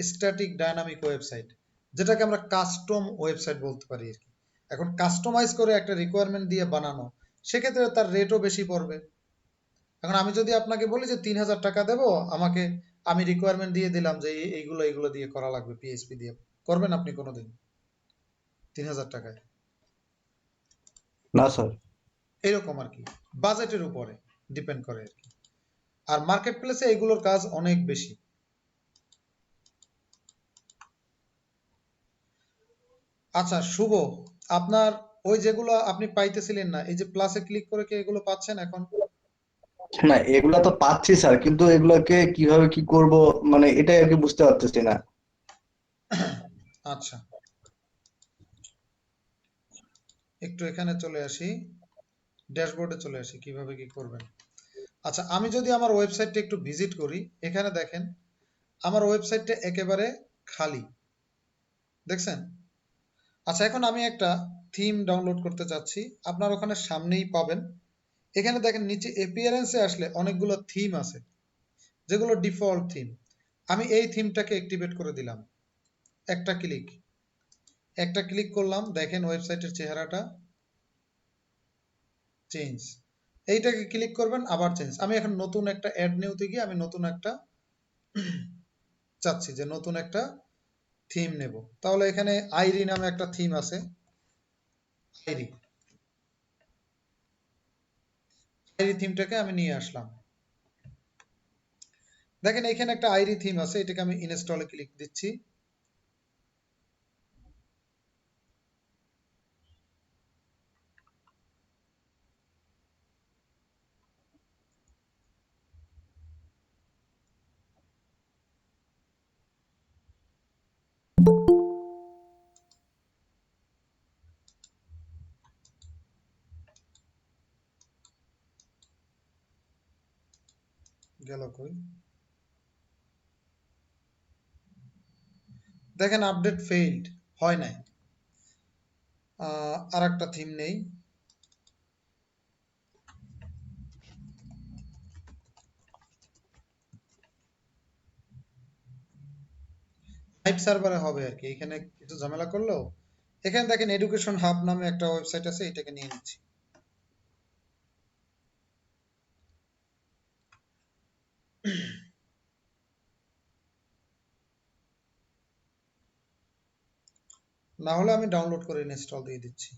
Static dynamic website, যেটাকে আমরা custom website বলতে পারি আর কি। এখন কাস্টমাইজ করে একটা রিকোয়ারমেন্ট দিয়ে বানানো, সেক্ষেত্রে তার রেটও বেশি পড়বে। এখন আমি যদি আপনাকে বলি যে 3000 টাকা দেবো আমাকে, আমি রিকোয়ারমেন্ট দিয়ে দিলাম যে এইগুলো এইগুলো দিয়ে করা লাগবে, পিএইচপি দিয়ে, করবেন আপনি কোনোদিন 3000 টাকায়? না স্যার। এরকম আর কি, বাজেটের উপরে ডিপেন্ড করে আর কি। আর মার্কেট প্লেসে এগুলোর কাজ অনেক বেশি। আচ্ছা শুভ, আপনার ওই যেগুলো আপনি পাইতেছিলেন না, এই যে প্লাসে ক্লিক করে কি এগুলো পাচ্ছেন এখন? না, এগুলা তো পাচ্ছি স্যার, কিন্তু এগুলোকে কিভাবে কি করব, মানে এটাই আর কি বুঝতে পারতেছি না। আচ্ছা, একটু এখানে চলে আসি, ড্যাশবোর্ডে চলে আসি, কিভাবে কি করবেন। আচ্ছা, আমি যদি আমার ওয়েবসাইটটা একটু ভিজিট করি, এখানে দেখেন আমার ওয়েবসাইটটা একেবারে খালি, দেখছেন? আচ্ছা, এখন আমি একটা থিম ডাউনলোড করতে চাচ্ছি, আপনার ওখানে সামনেই পাবেন। এখানে দেখেন নিচে অ্যাপিয়ারেন্সে আসলে অনেকগুলো থিম আছে, যেগুলো ডিফল্ট থিম। আমি এই থিমটাকে অ্যাক্টিভেট করে দিলাম, একটা ক্লিক করলাম, দেখেন ওয়েবসাইটের চেহারাটা চেঞ্জ। এইটাকে ক্লিক করবেন, আবার চেঞ্জ। আমি এখন নতুন একটা অ্যাড নিউতে গিয়ে আমি নতুন একটা চাচ্ছি যে নতুন একটা থিম নেব। তাহলে এখানে আইরি নামে একটা থিম আছে, আইরি আইরি থিমটাকে আমি নিয়ে আসলাম। দেখেন এখানে একটা আইরি থিম আছে, এটাকে আমি ইনস্টলে ক্লিক দিচ্ছি। গেল কই? দেখেন আপডেট ফেইল্ড, হয় নাই। আর একটা থিম নেই, লাইভ সার্ভারে হবে আর কি। এখানে কিছু ঝামেলা করলেও, এখানে দেখেন এডুকেশন হাব নামে একটা ওয়েবসাইট আছে, এটাকে নিয়ে নিচ্ছি। না হলে আমি ডাউনলোড করে ইনস্টল দিয়ে দিচ্ছি।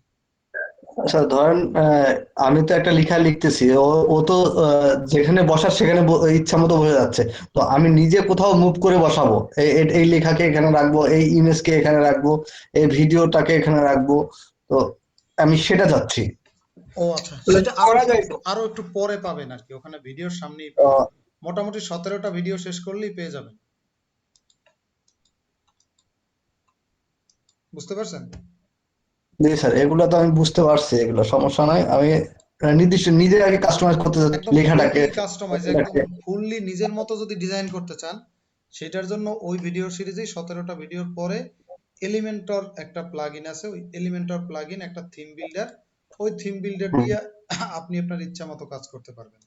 আচ্ছা ধরেন আমি তো একটা লেখা লিখতেছি, ও ও তো যেখানে বসার সেখানে ইচ্ছা মতো বসে যাচ্ছে। তো আমি নিজে কোথাও মুভ করে বসাবো, এই লেখাকে এখানে রাখবো, এই ইমেজকে এখানে রাখবো, এই ভিডিওটাকে এখানে রাখবো। তো আমি সেটা চাচ্ছি। ও আচ্ছা, সেটা আরো একটু পরে পাবেন আর কি, ওখানে ভিডিওর সামনেই পাবেন। আহ, মোটামুটি 17টা ভিডিও শেষ করলেই পেয়ে যাবেন, বুঝতে পারছেন? জি স্যার, এগুলো তো আমি বুঝতে পারছি, এগুলো সমস্যা নাই। আমি নির্দিষ্ট নিজে আগে কাস্টমাইজ করতে চাচ্ছি একদম লেখাটাকে। ফুললি কাস্টমাইজ, একদম ফুললি নিজের মতো যদি ডিজাইন করতে চান, সেটার জন্য ওই ভিডিও সিরিজেই 17টা ভিডিওর পরে এলিমেন্টর একটা প্লাগইন আছে, ওই এলিমেন্টর প্লাগইন একটা থিম বিল্ডার, ওই থিম বিল্ডার হুম, দিয়ে আপনি আপনার ইচ্ছা মতো কাজ করতে পারবেন।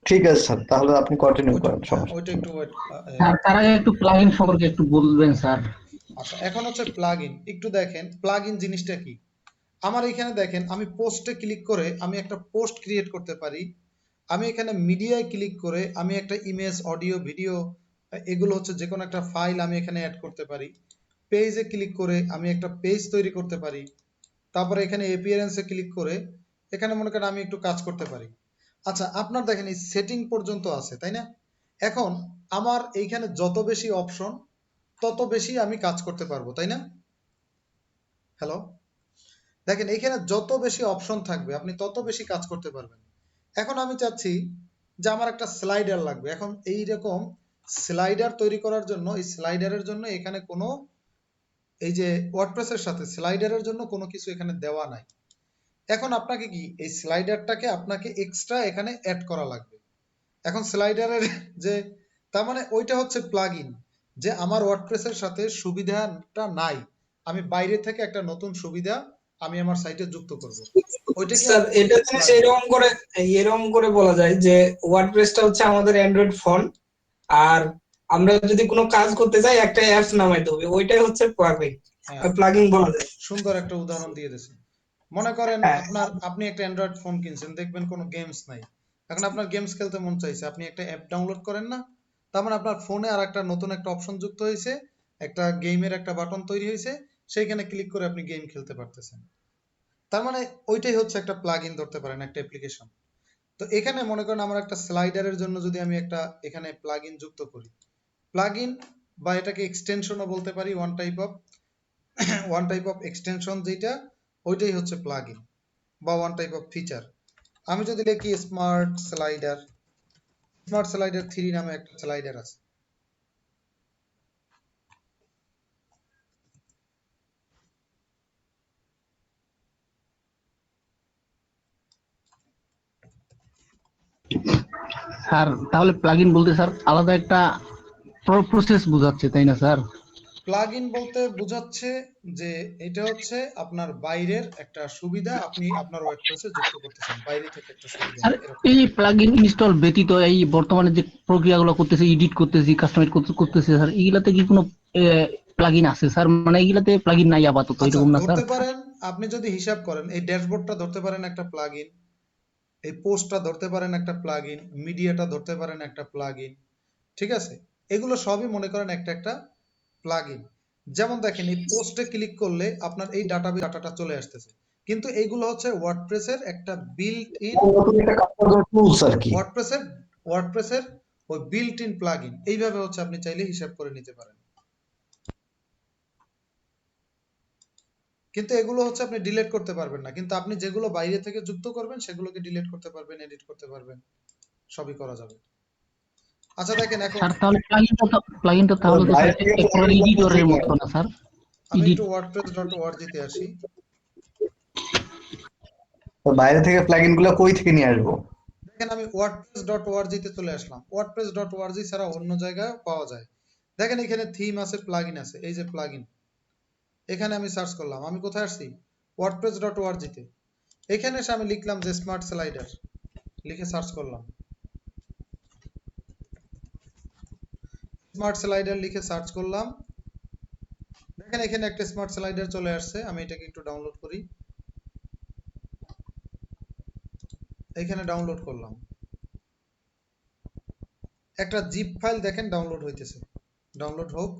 ঠিক আছে স্যার, তাহলে আপনি কন্টিনিউ ওইটা, করেন, হ্যাঁ সমস্যা ওইটা নেই। একটু ওয়েট। স্যার তার আগে একটু প্লাগইন সম্পর্কে একটু বলবেন স্যার। আচ্ছা, এখন হচ্ছে প্লাগইন, একটু দেখেন প্লাগইন জিনিসটা কি। আমার এখানে দেখেন আমি পোস্টে ক্লিক করে আমি একটা পোস্ট ক্রিয়েট করতে পারি। আমি এখানে মিডিয়ায় ক্লিক করে আমি একটা ইমেজ, অডিও, ভিডিও, এগুলো হচ্ছে যে কোনো একটা ফাইল আমি এখানে অ্যাড করতে পারি। পেজে ক্লিক করে আমি একটা পেজ তৈরি করতে পারি। তারপরে এখানে এপিয়ারেন্সে ক্লিক করে এখানে মনে করেন আমি একটু কাজ করতে পারি। আচ্ছা, আপনার দেখেন এই সেটিং পর্যন্ত আছে, তাই না? এখন আমার এইখানে যত বেশি অপশন, তত বেশি আমি কাজ করতে পারবো, তাই না? হ্যালো, দেখেন এখানে যত বেশি অপশন থাকবে আপনি তত বেশি কাজ করতে পারবেন। এখন আমি চাচ্ছি যে আমার একটা স্লাইডার লাগবে। এখন এই রকম স্লাইডার তৈরি করার জন্য, এই স্লাইডারের জন্য এখানে কোনো, এই যে ওয়ার্ডপ্রেসের সাথে স্লাইডারের জন্য কোনো কিছু এখানে দেওয়া নাই। এখন আপনাকে কি এই স্লাইডারটাকে আপনাকে এক্সট্রা এখানে অ্যাড করা লাগবে। এখন স্লাইডারের যে, তার মানে ওইটা হচ্ছে প্লাগইন, যে আমার ওয়ার্ডপ্রেসের সাথে সুবিধাটা নাই, আমি বাইরে থেকে একটা নতুন সুবিধা আমি আমার সাইটে যুক্ত করব, ওইটাকে স্যার আমি বলি এটা জিনিস প্লাগইন। এরকম করে বলা যায় যে ওয়ার্ডপ্রেসটা হচ্ছে আমাদের অ্যান্ড্রয়েড ফন্ট, আর আমরা যদি কোনো কাজ করতে যাই একটা অ্যাপস নামাইতে হবে, ওইটাই হচ্ছে প্লাগইন, হ্যাঁ, প্লাগইন বলা যায়। সুন্দর একটা উদাহরণ দিয়ে দিয়েছেন। মনে করেন হ্যাঁ আপনি একটা অ্যান্ড্রয়েড ফোন কিনছেন, দেখবেন কোনো গেমস নাই। এখন আপনার গেমস খেলতে মন চাইছে, আপনি একটা অ্যাপ ডাউনলোড করেন না? তার মানে আপনার ফোনে আর একটা নতুন একটা অপশন যুক্ত হয়েছে, একটা গেমের একটা বাটন তৈরি হয়েছে, সেইখানে ক্লিক করে আপনি গেম খেলতে পারতেছেন। তার মানে ওইটাই হচ্ছে একটা প্লাগ ইন ধরতে পারেন, একটা অ্যাপ্লিকেশন। তো এখানে মনে করেন আমার একটা স্লাইডারের জন্য যদি আমি একটা এখানে প্লাগ ইন যুক্ত করি, প্লাগ ইন বা এটাকে এক্সটেনশনও বলতে পারি, ওয়ান টাইপ অফ এক্সটেনশন যেটা, ওইটাই হচ্ছে প্লাগ ইন বা ওয়ান টাইপ অফ ফিচার। আমি যদি লিখি স্মার্ট স্লাইডার 3 নামে একটা স্লাইডার আছে। স্যার তাহলে প্লাগইন বলতে স্যার আলাদা একটা প্রসেস বোঝাচ্ছে, তাই না স্যার? প্লাগ ইন বলতে বোঝাচ্ছে যে এটা হচ্ছে আপনার বাইরের একটা সুবিধা, আপনি আপনার ওয়ার্ডপ্রেসে যুক্ত করতেছেন, বাইরে থেকে একটা সুবিধা স্যার এরকম। এই প্লাগইন ইনস্টল ব্যতীত এই বর্তমানে যে প্রক্রিয়াগুলো করতেছি, এডিট করতেছি, কাস্টমাইজ করতেছি স্যার, এইগুলাতে কি কোনো প্লাগইন আছে স্যার? মানে এইগুলাতে প্লাগইন নাই আপাতত, আচ্ছা, এরকম না স্যার? ধরতে পারেন, আপনি যদি হিসাব করেন এই ড্যাশবোর্ডটা ধরতে পারেন একটা প্লাগ ইন, এই পোস্টটা ধরতে পারেন একটা প্লাগ ইন, মিডিয়াটা ধরতে পারেন একটা প্লাগ ইন। ঠিক আছে, এগুলো সবই মনে করেন একটা একটা প্লাগ ইন। যেমন দেখেন এই পোস্টে ক্লিক করলে আপনার এই ডাটাটা চলে আসতেছে, কিন্তু এইগুলো হচ্ছে ওয়ার্ডপ্রেসের একটা বিল্ট ইন, নতুন একটা কাজ করার টুলস আর কি। ওয়ার্ডপ্রেসের ওয়ার্ডপ্রেসের ওই বিল্ট ইন প্লাগ ইন। এইভাবে হচ্ছে আপনি চাইলে হিসাব করে নিতে পারেন, কিন্তু এগুলো হচ্ছে আপনি ডিলিট করতে পারবেন না। কিন্তু আপনি যেগুলো বাইরে থেকে যুক্ত করবেন সেগুলোকে ডিলিট করতে পারবেন, এডিট করতে পারবেন, সবই করা যাবে। আচ্ছা দেখেন এখন স্যার তাহলে প্লাগইনটা তাহলে তো স্যার বাইরে থেকে একেবারে plugin গুলো কোথা এডিটরের থেকে মতো না আসবে? স্যার? আমি এডিট একটু wordpress.org তে আসি। তো বাইরে থেকে প্লাগইন গুলো কই থেকে নিয়ে আসবো? দেখেন আমি wordpress.org তে চলে আসলাম। wordpress.org ছাড়া অন্য জায়গায় পাওয়া যায়। দেখেন এখানে থিম আছে, প্লাগইন আছে, এই যে প্লাগইন, এখানে আমি সার্চ করলাম, আমি কোথায় আসছি? wordpress.org তে। এখানে এসে আমি লিখলাম যে স্মার্ট স্লাইডার, লিখে সার্চ করলাম, স্মার্ট স্লাইডার লিখে সার্চ করলাম। দেখেন এখানে একটা স্মার্ট স্লাইডার চলে আসছে, আমি এটাকে একটু ডাউনলোড করি। এখানে ডাউনলোড করলাম, একটা জিপ ফাইল দেখেন ডাউনলোড হইতেছে, ডাউনলোড হোক।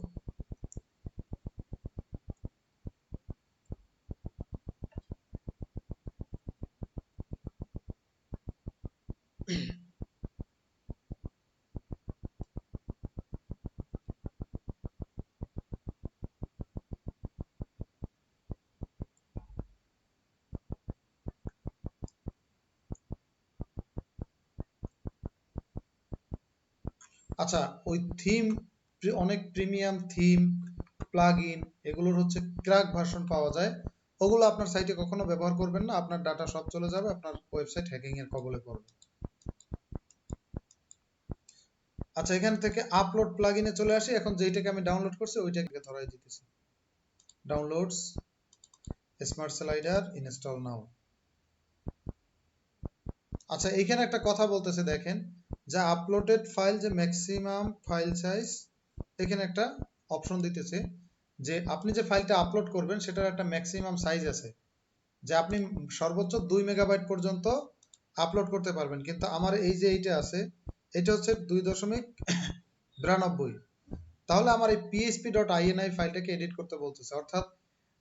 আচ্ছা, ওই থিম, অনেক প্রিমিয়াম থিম, প্লাগইন, এগুলোর হচ্ছে ক্র্যাক ভার্সন পাওয়া যায়। ওগুলো আপনার সাইটে কখনো ব্যবহার করবেন না, আপনার ডাটা সব চলে যাবে, আপনার ওয়েবসাইট হ্যাকিং এর কবলে পড়বে। আচ্ছা, এখান থেকে আপলোড প্লাগইনে চলে আসি। এখন যেইটাকে আমি ডাউনলোড করছি ওইটাকে ধরাই দিতেছি, ডাউনলোডস স্মার্ট স্লাইডার ইনস্টল নাও। আচ্ছা, এখানে একটা কথা বলতেছে দেখেন, যা আপলোডেড ফাইল যে ম্যাক্সিমাম ফাইল সাইজ, এখানে একটা অপশন দিতেছে যে আপনি যে ফাইলটা আপলোড করবেন সেটার একটা ম্যাক্সিমাম সাইজ আছে, যে আপনি সর্বোচ্চ 2 মেগাবাইট পর্যন্ত আপলোড করতে পারবেন। কিন্তু আমার এই যে এইটা আছে, এটা হচ্ছে 2.92। তাহলে আমার এই php.ini ফাইলটাকে এডিট করতে বলতেছে, অর্থাৎ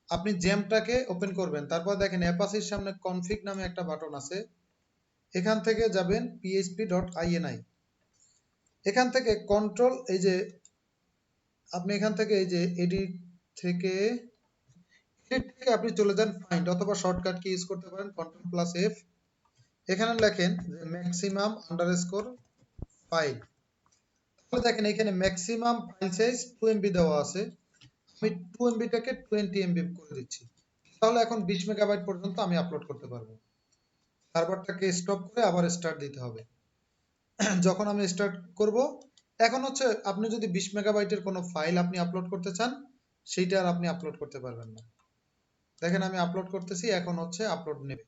আপনি জেমটাকে ওপেন করবেন, তারপর দেখেন অ্যাপাচির সামনে কনফিগ নামে একটা বাটন আছে, এখান থেকে যাবেন php.ini, এখান থেকে কন্ট্রোল, এই যে আপনি এখান থেকে এই যে এডিট থেকে আপনি চলে যান ফাইন্ড, অথবা শর্টকাট কি ইউজ করতে পারেন Ctrl+F। এখানে লেখেন যে ম্যাক্সিমাম আন্ডারস্কোর ফাইল। তাহলে দেখেন এখানে ম্যাক্সিমাম ফাইল সাইজ 2 MB দেওয়া আছে, আমি 2 MB টাকে 20 MB করে দিচ্ছি। তাহলে এখন 20 মেগাবাইট পর্যন্ত আমি আপলোড করতে পারবো। সার্ভারটাকে স্টপ করে আবার স্টার্ট দিতে হবে। যখন আমি স্টার্ট করব, এখন হচ্ছে আপনি যদি 20 মেগাবাইটের কোনো ফাইল আপনি আপলোড করতে চান, সেইটা আর আপনি আপলোড করতে পারবেন না। দেখেন আমি আপলোড করতেছি, এখন হচ্ছে আপলোড নেবে।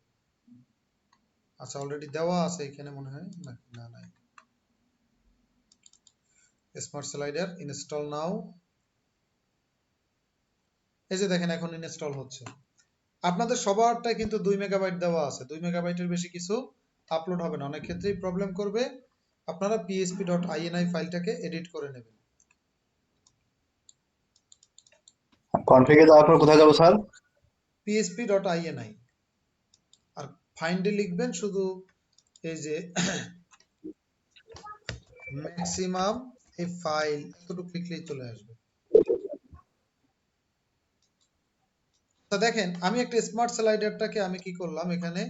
আচ্ছা, অলরেডি দেওয়া আছে এখানে মনে হয়, না না নাই। স্মার্ট স্লাইডার ইনস্টল নাও। এই যে দেখেন এখন ইনস্টল হচ্ছে। আপনাদের সবারটাই কিন্তু 2 মেগাবাইট দেওয়া আছে, 2 মেগাবাইটের বেশি কিছু আপলোড হবে না, অনেক ক্ষেত্রেই প্রবলেম করবে। আপনারা php.ini ফাইলটাকে এডিট করে নেবেন। কনফিগে যাওয়ার পর কোথায় যাবো স্যার? php.ini আর ফাইন্ডে লিখবেন শুধু এই যে ম্যাক্সিমাম এই ফাইল এতটুকু লিখলেই চলে আসবে। তা দেখেন আমি একটা স্মার্ট স্লাইডারটাকে আমি কি করলাম, এখানে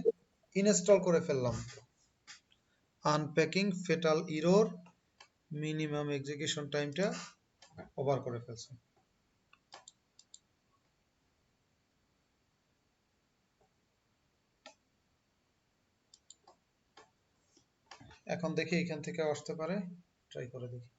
ইনস্টল করে ফেললাম। Unpacking fatal error minimum execution টাইমটা ওভার করে ফেলছে। এখন দেখি এখান থেকে আসতে পারে, ট্রাই করে দেখি।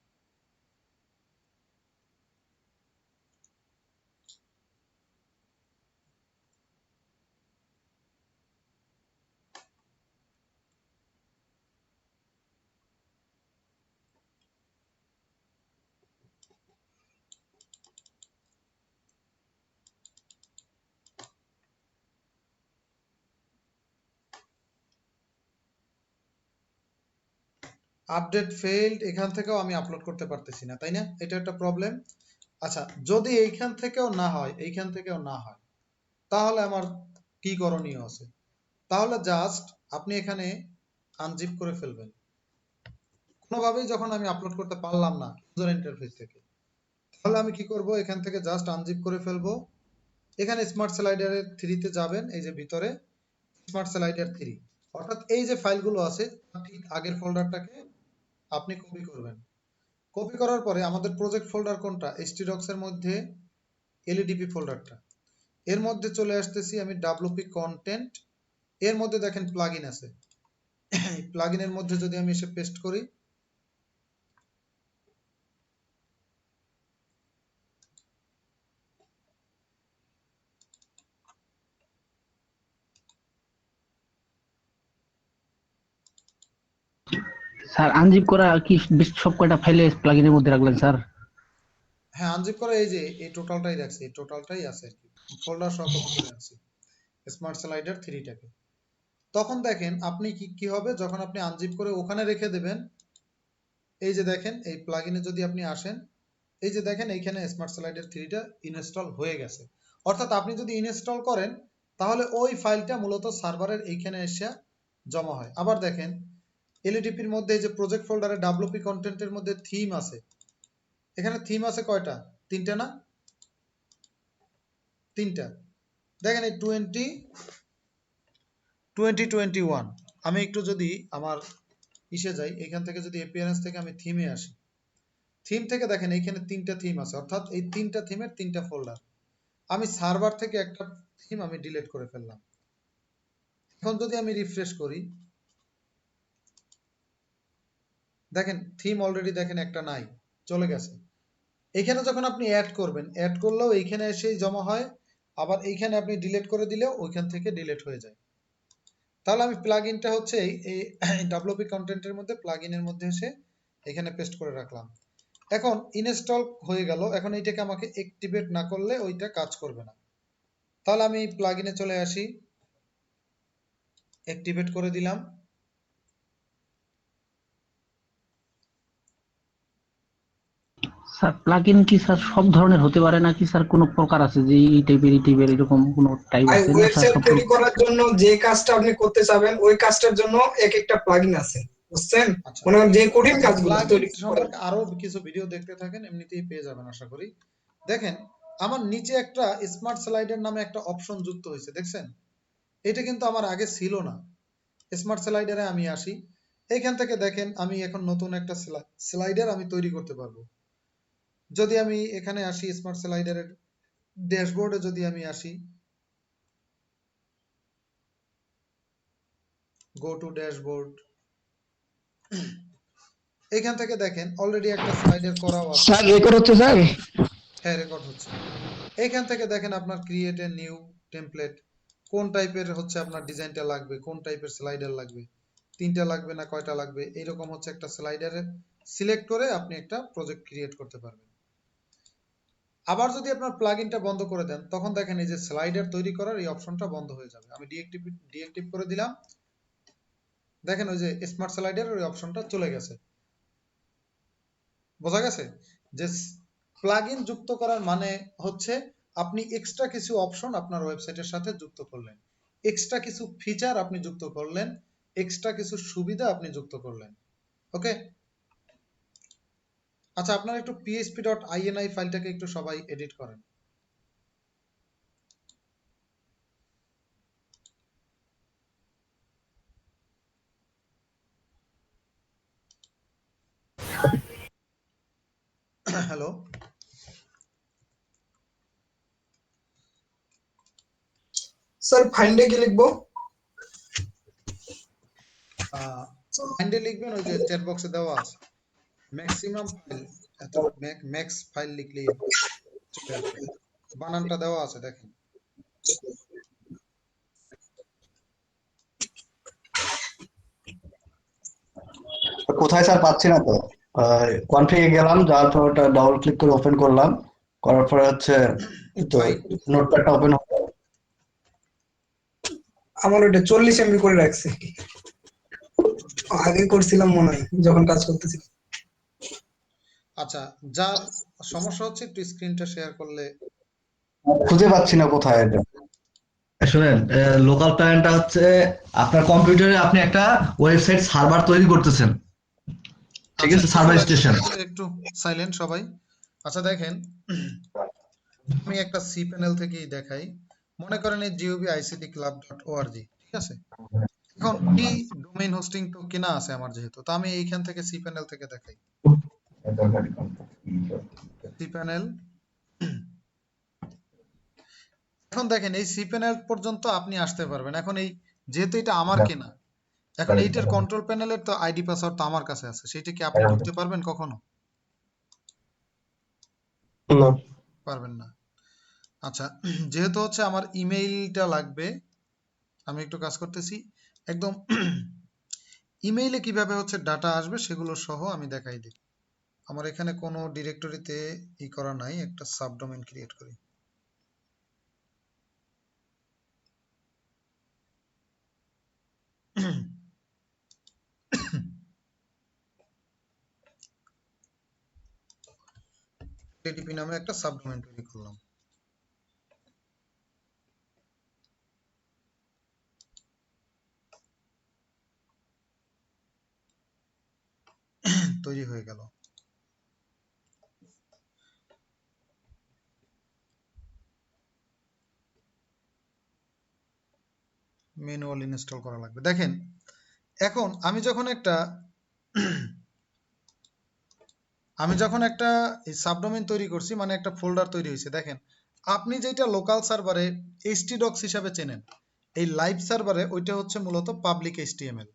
আপডেট ফেইল্ড, এখান থেকেও আমি আপলোড করতে পারতেছি না, তাই না? এটা একটা প্রবলেম। আচ্ছা, যদি এইখান থেকেও না হয়, এইখান থেকেও না হয়, তাহলে আমার কি করণীয় আছে? তাহলে জাস্ট আপনি এখানে আনজিপ করে ফেলবেন। কোনোভাবেই যখন আমি আপলোড করতে পারলাম না ইউজার ইন্টারফেস থেকে, তাহলে আমি কি করব, এখান থেকে জাস্ট আনজিপ করে ফেলবো। এখানে স্মার্ট স্লাইডারের 3 তে যাবেন, এই যে ভিতরে স্মার্ট স্লাইডার 3, অর্থাৎ এই যে ফাইলগুলো আছে তার ঠিক আগের ফোল্ডারটাকে আপনি কপি করবেন। কপি করার পরে আমাদের প্রজেক্ট ফোল্ডার কোনটা, htdocs এর মধ্যে ledp ফোল্ডারটা, এর মধ্যে চলে আসতেছি আমি wp কন্টেন্ট, এর মধ্যে দেখেন প্লাগইন আছে। প্লাগইনের মধ্যে যদি আমি এসে পেস্ট করি, স্যার আনজিপ করা কি বেশ সব কয়টা ফাইলে প্লাগইনের মধ্যে রাখলেন স্যার? হ্যাঁ আনজিপ করে এই যে এই টোটালটাই রাখছি, এই টোটালটাই আছে আর কি, ফোল্ডার সহ কপি করে আনছি স্মার্ট স্লাইডার 3টাকে। তখন দেখেন আপনি কি হবে, যখন আপনি আনজিপ করে ওখানে রেখে দেবেন, এই যে দেখেন এই প্লাগইনে যদি আপনি আসেন, এই যে দেখেন এইখানে স্মার্ট স্লাইডার 3টা ইনস্টল হয়ে গেছে। অর্থাৎ আপনি যদি ইনস্টল করেন তাহলে ওই ফাইলটা মূলত সার্ভারের এইখানে এসে জমা হয়। আবার দেখেন এলইডিপির মধ্যে এই যে প্রজেক্ট ফোল্ডারে wp কন্টেন্টের মধ্যে থিম আছে, এখানে থিম আছে কয়টা, 3টা না, 3টা। দেখেন এই 2021, আমি একটু যদি আমার ইসে যাই, এখান থেকে যদি অ্যাপিয়ারেন্স থেকে আমি থিমে আসি, থিম থেকে দেখেন এইখানে 3টা থিম আছে, অর্থাৎ এই 3টা থিমের 3টা ফোল্ডার। আমি সার্ভার থেকে একটা থিম আমি ডিলিট করে ফেললাম। এখন যদি আমি রিফ্রেশ করি, দেখেন থিম অলরেডি দেখেন একটা নাই, চলে গেছে। এখানে যখন আপনি অ্যাড করবেন, অ্যাড করলেও এইখানে এসেই জমা হয়, আবার এইখানে আপনি ডিলিট করে দিলেও ওইখান থেকে ডিলিট হয়ে যায়। তাহলে আমি প্লাগইনটা হচ্ছে এই wp কন্টেন্টের মধ্যে প্লাগইনের মধ্যে এসে এখানে পেস্ট করে রাখলাম। এখন ইনস্টল হয়ে গেল, এখন এইটাকে আমাকে অ্যাক্টিভেট না করলে ওইটা কাজ করবে না। তাহলে আমি প্লাগইনে চলে আসি, অ্যাক্টিভেট করে দিলাম। স্যার প্লাগইন কি স্যার সব ধরনের হতে পারে নাকি স্যার কোনো প্রকার আছে যে এই টাইপের এরকম কোনো টাইপ আর আছে না স্যার? ওয়েবসাইট সব তৈরি করার জন্য যে কাজটা আপনি করতে চাবেন ওই কাজটার জন্য এক একটা প্লাগইন আছে, বুঝছেন? আচ্ছা, মনে করেন যে কঠিন আচ্ছা কাজগুলো প্লাগইন তৈরি করেন। সম্পর্কে আরো কিছু ভিডিও দেখতে থাকেন, এমনিতেই পেয়ে যাবেন আশা করি। দেখেন আমার নিচে একটা স্মার্ট স্লাইডার নামে একটা অপশন যুক্ত হয়েছে, দেখছেন? এটা কিন্তু আমার আগে ছিল না। স্মার্ট স্লাইডারে আমি আসি, এইখান থেকে দেখেন আমি এখন নতুন একটা স্লাইডার আমি তৈরি করতে পারবো। যদি আমি এখানে আসি স্মার্ট স্লাইডারের ড্যাশবোর্ডে, যদি আমি আসি, গো টু ড্যাশবোর্ড, এখান থেকে দেখেন অলরেডি একটা স্লাইডার করাও আছে। স্যার রেকর্ড হচ্ছে স্যার? হ্যাঁ রেকর্ড হচ্ছে। এইখান থেকে দেখেন আপনার ক্রিয়েট এ নিউ টেমপ্লেট, কোন টাইপের হচ্ছে আপনার ডিজাইনটা লাগবে, কোন টাইপের স্লাইডার লাগবে, 3টা লাগবে না কয়টা লাগবে, এইরকম হচ্ছে একটা স্লাইডারের সিলেক্ট করে আপনি একটা প্রজেক্ট ক্রিয়েট করতে পারবেন। আবার যদি আপনার প্লাগইনটা বন্ধ করে দেন, তখন দেখেন এই যে স্লাইডার তৈরি করার এই অপশনটা বন্ধ হয়ে যাবে। আমি ডিএক্টিভ করে দিলাম, দেখেন ওই যে স্মার্ট স্লাইডার ওই অপশনটা চলে গেছে। বোঝা গেছে যে প্লাগইন যুক্ত করার মানে হচ্ছে আপনি এক্সট্রা কিছু অপশন আপনার ওয়েবসাইটের সাথে যুক্ত করলেন, এক্সট্রা কিছু ফিচার আপনি যুক্ত করলেন, এক্সট্রা কিছু সুবিধা আপনি যুক্ত করলেন। ওকে, আচ্ছা আপনারা একটু php.ini ফাইলটাকে একটু সবাই এডিট করেন। হ্যালো, স্যার ফাইন্ডে কি লিখবো? ফাইন্ডে লিখবেন ওই যে চ্যাট বক্সে দেওয়া আছে ম্যাক্সিমাম ফাইল, এত ম্যাক্স ফাইল লিখলেই চলে আসবে, বানানটা দেওয়া আছে দেখেন। কোথায় স্যার পাচ্ছি না তো। কনফিগে গেলাম, যাওয়ার পর ওটা ডাবল ক্লিক করে ওপেন করলাম, করার পরে হচ্ছে এই তো নোটপ্যাডটা ওপেন হলো। আমার ওটা 40 এমবি করে রাখছে, আগে করছিলাম মনে হয় যখন কাজ করতেছিলাম। আচ্ছা, যার সমস্যা হচ্ছে একটু স্ক্রিনটা শেয়ার করলে। খুঁজে পাচ্ছি না কোথায় এটা। শুনেন, লোকাল প্ল্যানটা হচ্ছে আপনার কম্পিউটারে আপনি একটা ওয়েবসাইট সার্ভার তৈরি করতেছেন, ঠিক আচ্ছা আছে, সার্ভার একটু স্টেশন। একটু সাইলেন্ট সবাই। আচ্ছা দেখেন, আমি একটা সি প্যানেল থেকেই দেখাই। মনে করেন এই gobictclub.org, ঠিক আছে। এখন এই ডোমেইন হোস্টিং তো কেনা আছে আমার যেহেতু, তো আমি এইখান থেকে সি প্যানেল থেকে দেখাই। সি প্যানেল, এখন দেখেন এই সি প্যানেল পর্যন্ত আপনি আসতে পারবেন। এখন এই যেহেতু এটা আমার কেনা, এখন এইটার কন্ট্রোল প্যানেলের তো আইডি পাসওয়ার্ড তো আমার কাছে আছে, সেটা কি আপনি ঢুকতে পারবেন কখনো? না। পারবেন না। আচ্ছা, যেহেতু হচ্ছে আমার ইমেইলটা লাগবে, আমি একটু কাজ করতেছি একদম ইমেইলে কিভাবে হচ্ছে ডাটা আসবে সেগুলো সহ আমি দেখাই দিই। আমার এখানে কোনো ডিরেক্টরিতে ই করা নাই, একটা সাবডোমেইন ক্রিয়েট করি। http নামে একটা সাবডোমেইন তৈরি করলাম। তৈরি হয়ে গেল। ম্যানুয়াল ইনস্টল করা লাগবে। দেখেন এখন আমি যখন একটা এই সাবডোমেইন তৈরি করছি, মানে একটা ফোল্ডার তৈরি হয়েছে। দেখেন আপনি যেটা লোকাল সার্ভারে htdocs হিসাবে চেনেন, এই লাইভ সার্ভারে ওইটা হচ্ছে মূলত পাবলিক html।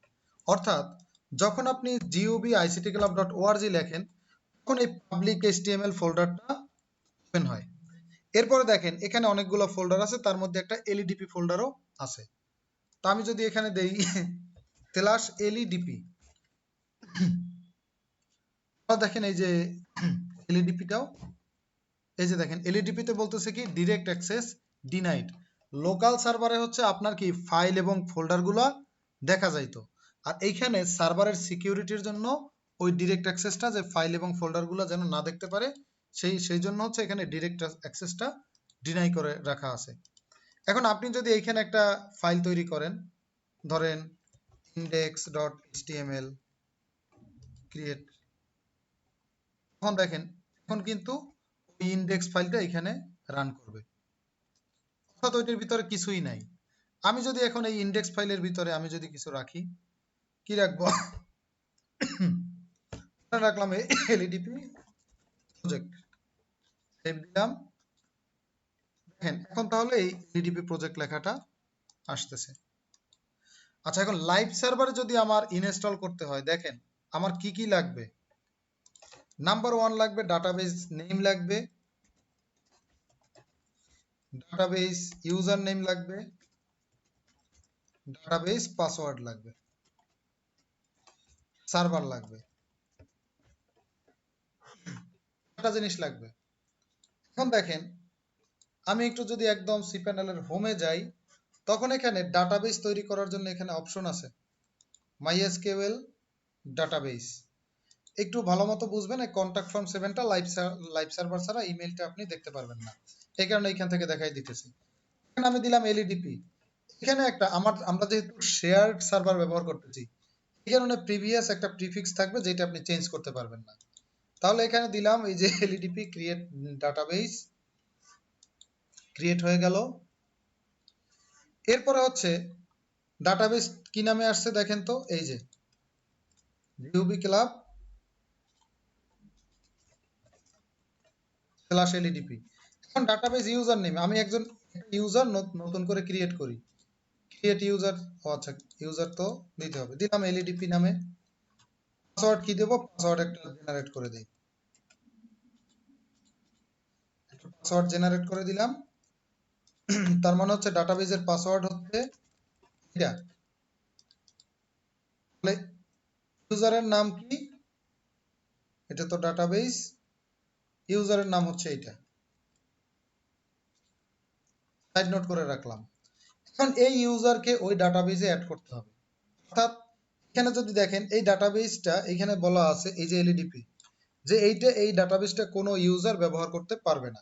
অর্থাৎ যখন আপনি gobictclub.org লেখেন, তখন এই পাবলিক html ফোল্ডারটা ওপেন হয়। এরপরে দেখেন এখানে অনেকগুলো ফোল্ডার আছে, তার মধ্যে একটা ledp ফোল্ডারও আছে। তো আমি যদি এখানে দেই /ledp, দেখেন এই যে ledp-টাও, এই যে দেখেন ledp-তে বলতেছে কি ডিরেক্ট অ্যাক্সেস ডিনাইড। লোকাল সার্ভারে হচ্ছে আপনার কি ফাইল এবং ফোল্ডারগুলো দেখা যাইতো, আর এইখানে সার্ভারের সিকিউরিটির জন্য ওই ডিরেক্ট অ্যাক্সেসটা, যে ফাইল এবং ফোল্ডারগুলো যেন না দেখতে পারে, সেই জন্য হচ্ছে এখানে ডিরেক্ট অ্যাক্সেসটা ডিনাই করে রাখা আছে। এখন আপনি যদি এইখানে একটা ফাইল তৈরি করেন, ধরেন index.html ক্রিয়েট, তখন দেখেন এখন কিন্তু ওই ইনডেক্স ফাইলটা এখানে রান করবে, অর্থাৎ ওইটার ভিতরে কিছুই নাই। আমি যদি এখন এই ইনডেক্স ফাইলের ভিতরে আমি যদি কিছু রাখি, কি রাখবো, রাখলাম ledp প্রজেক্ট, সেভ দিলাম। দেখেন এখন তাহলে এই ledp প্রজেক্ট লেখাটা আসতেছে। আচ্ছা, এখন লাইভ সার্ভারে যদি আমার ইনস্টল করতে হয়, দেখেন আমার কি কি লাগবে। নাম্বার 1 লাগবে ডাটাবেস নেম লাগবে, ডাটাবেস ইউজার নেম লাগবে, ডাটাবেস পাসওয়ার্ড লাগবে, সার্ভার লাগবে। একটা জিনিস লাগবে। এখন দেখেন আমি একটু যদি একদম cPanel এর হোমে যাই, তখন এখানে ডাটাবেস তৈরি করার জন্য এখানে অপশন আছে MySQL ডাটাবেস। একটু ভালো মতো বুঝবেন, এই কন্টাক্ট ফর্ম 7টা লাইভ সার্ভার ছাড়া ইমেলটা আপনি দেখতে পারবেন না, এই কারণে এখান থেকে দেখাই দিতেছি। এখানে আমি দিলাম এলইডিপি। এখানে একটা আমরা যেহেতু শেয়ার্ড সার্ভার ব্যবহার করতেছি, এই কারণে প্রিভিয়াস একটা প্রিফিক্স থাকবে যেটা আপনি চেঞ্জ করতে পারবেন না। তাহলে এখানে দিলাম এই যে এলইডিপি ক্রিয়েট ডাটাবেস, ক্রিয়েট হয়ে গেল। এরপরে হচ্ছে ডাটাবেস কি নামে আসছে দেখেন তো, এই যে জিওবি ক্লাব /LEDP। এখন ডাটাবেস ইউজার নেম আমি একজন ইউজার নতুন করে ক্রিয়েট করি, ক্রিয়েট ইউজার। আচ্ছা ইউজার তো দিতে হবে, দিলাম এলইডিপি নামে। পাসওয়ার্ড কি দেব, পাসওয়ার্ড একটা জেনারেট করে দেই, একটা পাসওয়ার্ড জেনারেট করে দিলাম। তার মানে হচ্ছে ডাটাবেসের পাসওয়ার্ড হচ্ছে এটা। তাহলে ইউজারের নাম কি, এটা তো ডাটাবেস, ইউজারের নাম হচ্ছে এটা, সাইড নোট করে রাখলাম। এখন এই ইউজারকে ওই ডাটাবেসে অ্যাড করতে হবে। অর্থাৎ এখানে যদি দেখেন এই ডাটাবেসটা এখানে বলা আছে এই যে এলইডিপি, যে এই ডাটাবেসটা কোনো ইউজার ব্যবহার করতে পারবে না।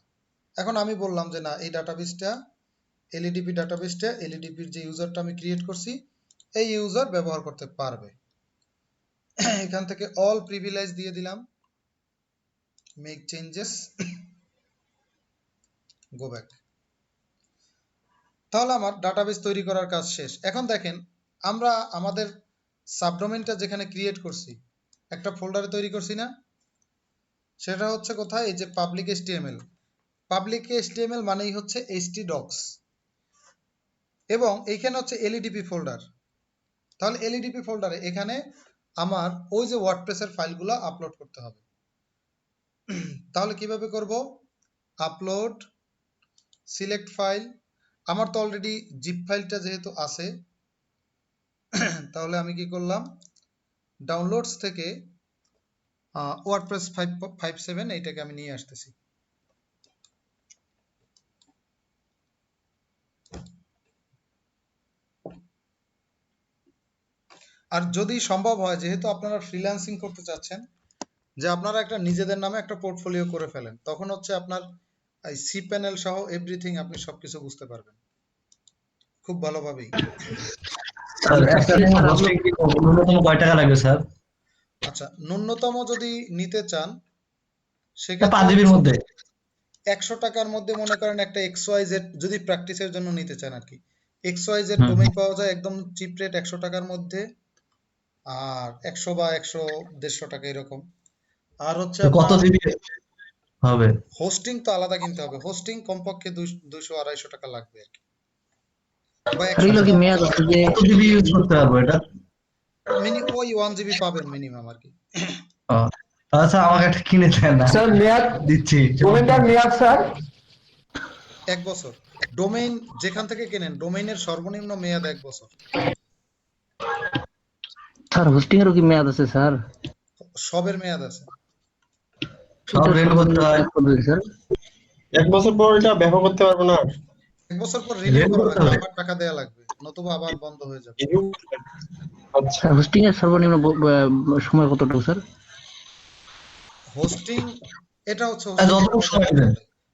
এখন আমি বললাম যে না, এই ডাটাবেসটা এলইডিপির যে ইউজারটা আমি ক্রিয়েট করছি এই ইউজার ব্যবহার করতে পারবে। এখান থেকে অল প্রিভিলেজ দিয়ে দিলাম, মেক চেঞ্জেস, গো ব্যাক। তাহলে আমার ডাটাবেস তৈরি করার কাজ শেষ। এখন দেখেন আমরা আমাদের সাবডোমেনটা যেখানে ক্রিয়েট করছি, একটা ফোল্ডারে তৈরি করছি না, সেটা হচ্ছে কোথায়, এই যে পাবলিক HTML। পাবলিক HTML মানেই হচ্ছে htdocs, এবং এইখানে হচ্ছে এলইডিপি ফোল্ডার। তাহলে এলইডিপি ফোল্ডারে এখানে আমার ওই যে ওয়ার্ডপ্রেসের ফাইলগুলো আপলোড করতে হবে। তাহলে কিভাবে করব, আপলোড, সিলেক্ট ফাইল। আমার তো অলরেডি জিপ ফাইলটা যেহেতু আছে, তাহলে আমি কি করলাম, ডাউনলোডস থেকে ওয়ার্ডপ্রেস 5.7 এইটাকে আমি নিয়ে আসতেছি। আর যদি সম্ভব হয়, যেহেতু আপনারা ফ্রিল্যান্সিং করতে চাচ্ছেন, যে আপনারা একটা নিজেদের নামে একটা পোর্টফোলিও করে ফেলেন, তখন হচ্ছে আপনার এই cPanel সহ এভরিথিং আপনি সবকিছু বুঝতে পারবেন খুব ভালোভাবেই। স্যার একটা হোস্টিং কি ন্যূনতম কয় টাকা লাগবে স্যার? আচ্ছা, ন্যূনতম যদি নিতে চান 5 সেক্ষেত্রে জিবির মধ্যে। 100 টাকার মধ্যে মনে করেন একটা XYZ যদি প্র্যাকটিসের জন্য নিতে চান আর কি, XYZ হুম, ডোমেইন পাওয়া যায় একদম চিপ রেট 100 টাকার মধ্যে, আর 100 বা 100 150 টাকা এরকম। আর হচ্ছে তো কত আপনার জিবি হবে? হোস্টিং তো আলাদা কিনতে হবে, হোস্টিং কমপক্ষে 200-250 টাকা লাগবে আর কি, বা স্যার এগুলো কি 150 মেয়াদ আছে যে কত জিবি ইউজ করতে পারবো এটা? ওই 1 GB পাবেন মিনিমাম আর কি। ও, আচ্ছা আমাকে একটা কিনে দেন না, স্যার মেয়াদ, দিচ্ছি। ডোমেনটার মেয়াদ স্যার 1 বছর। ডোমেইন যেখান থেকে কেনেন ডোমেইনের সর্বনিম্ন মেয়াদ 1 বছর। স্যার হোস্টিং এরও কি মেয়াদ আছে স্যার? সবের মেয়াদ আছে। সব এটা রেল করতে হয়, সর্বনিম্ন স্যার। 1 বছর পর এটা ব্যবহার করতে পারবো না। 1 বছর পর রিনিউ রেল করা করতে লাগবে, হবে। আবার টাকা দেওয়া লাগবে, নতুবা আবার বন্ধ হয়ে যাবে। আচ্ছা, স্যার হোস্টিং এর সর্বনিম্ন সময় কতটুকু স্যার? হোস্টিং এটা হচ্ছে যতটুকু সময় দেন।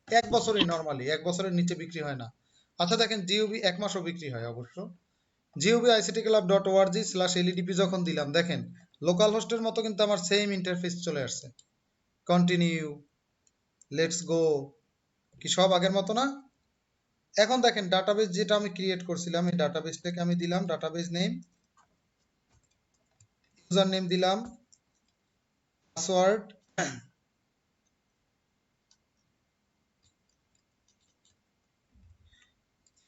1 বছরই নরমালি, 1 বছরের নিচে বিক্রি হয় না। আচ্ছা দেখেন জিওবি 1 মাসও বিক্রি হয় অবশ্য। GOBICTclub.org/LEDP যখন দিলাম, দেখেন লোকাল হোস্টের মতো কিন্তু আমার সেম ইন্টারফেস চলে আসছে। কন্টিনিউ, লেটস গো, কি সব আগের মতো না? এখন দেখেন ডাটাবেস যেটা আমি ক্রিয়েট করছিলাম, এই ডাটাবেসটাকে আমি দিলাম ডাটাবেস নেম, ইউজার নেম দিলাম, পাসওয়ার্ড,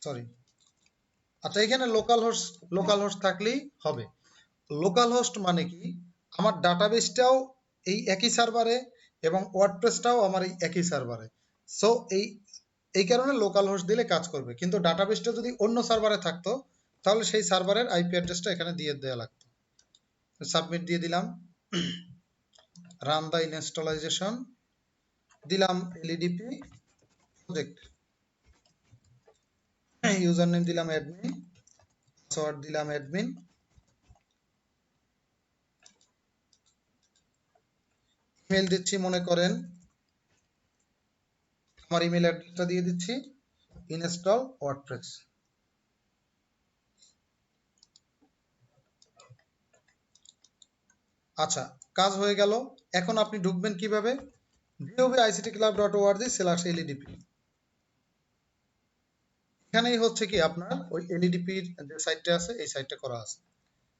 সরি। আচ্ছা এখানে লোকাল হোস্ট থাকলেই হবে। লোকাল হোস্ট মানে কি, আমার ডাটাবেসটাও এই একই সার্ভারে এবং ওয়ার্ডপ্রেসটাও আমার এই একই সার্ভারে। সো এই কারণে লোকাল হোস্ট দিলে কাজ করবে, কিন্তু ডাটাবেসটা যদি অন্য সার্ভারে থাকতো তাহলে সেই সার্ভারের আইপি অ্যাড্রেসটা এখানে দিয়ে দেওয়া লাগতো। সাবমিট দিয়ে দিলাম, রান দ্য ইনস্টলাইজেশন, দিলাম এলইডিপি প্রজেক্ট, ইউজার নেম দিলাম অ্যাডমিন, পাসওয়ার্ড দিলাম অ্যাডমিন, ইমেল দিচ্ছি, মনে করেন আমার ইমেল অ্যাড্রেসটা দিয়ে দিচ্ছি, ইনস্টল ওয়ার্ডপ্রেস। আচ্ছা, কাজ হয়ে গেল। এখন আপনি ঢুকবেন কিভাবে? gov.ictclub.org/ledp, এখানেই হচ্ছে কি আপনার ওই এলইডিপির যে সাইটটা আছে এই সাইটটা করা আছে।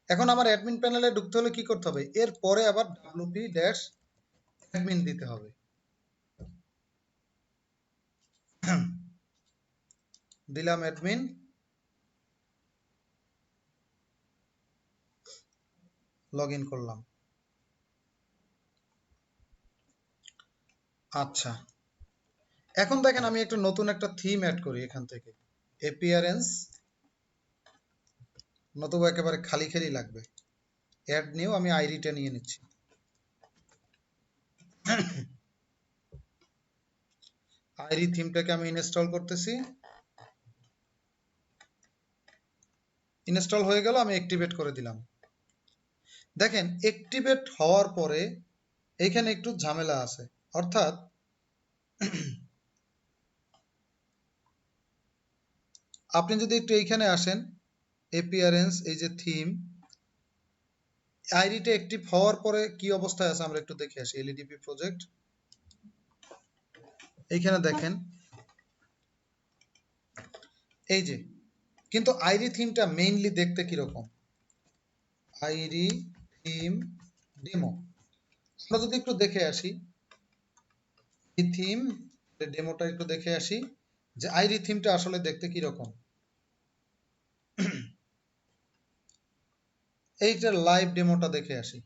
এখন আমার অ্যাডমিন প্যানেলে ঢুকতে হলে কি করতে হবে? এরপরে আবার wp-admin দিতে হবে। দিলাম অ্যাডমিন, লগ ইন করলাম। আচ্ছা, এখন দেখেন আমি একটা নতুন একটা থিম অ্যাড করি এখান থেকে, অ্যাপিয়ারেন্স, নতুবা একেবারে খালি খালি লাগবে। অ্যাড নিউ, আমি আইডিটা নিয়ে নিচ্ছি। আইডি থিমটাকে আমি ইনস্টল করতেছি। ইনস্টল হয়ে গেল, আমি অ্যাক্টিভেট করে দিলাম। দেখেন অ্যাক্টিভেট হওয়ার পরে এখানে একটু ঝামেলা আছে, অর্থাৎ আপনি যদি একটু এইখানে আসেন, অ্যাপিয়ারেন্স, এই যে থিম, আইডিটা অ্যাক্টিভ হওয়ার পরে কি অবস্থায় আছে আমরা একটু দেখে আসি। এলইডিপি প্রজেক্ট, এইখানে দেখেন এই যে, কিন্তু আইডি থিমটা মেইনলি দেখতে কিরকম, আইডি থিম ডেমো, আমরা যদি একটু দেখে আসি এই থিম ডেমোটা একটু দেখে আসি যে আইডি থিমটা আসলে দেখতে কিরকম। এইটার লাইভ ডেমোটা দেখে আসি।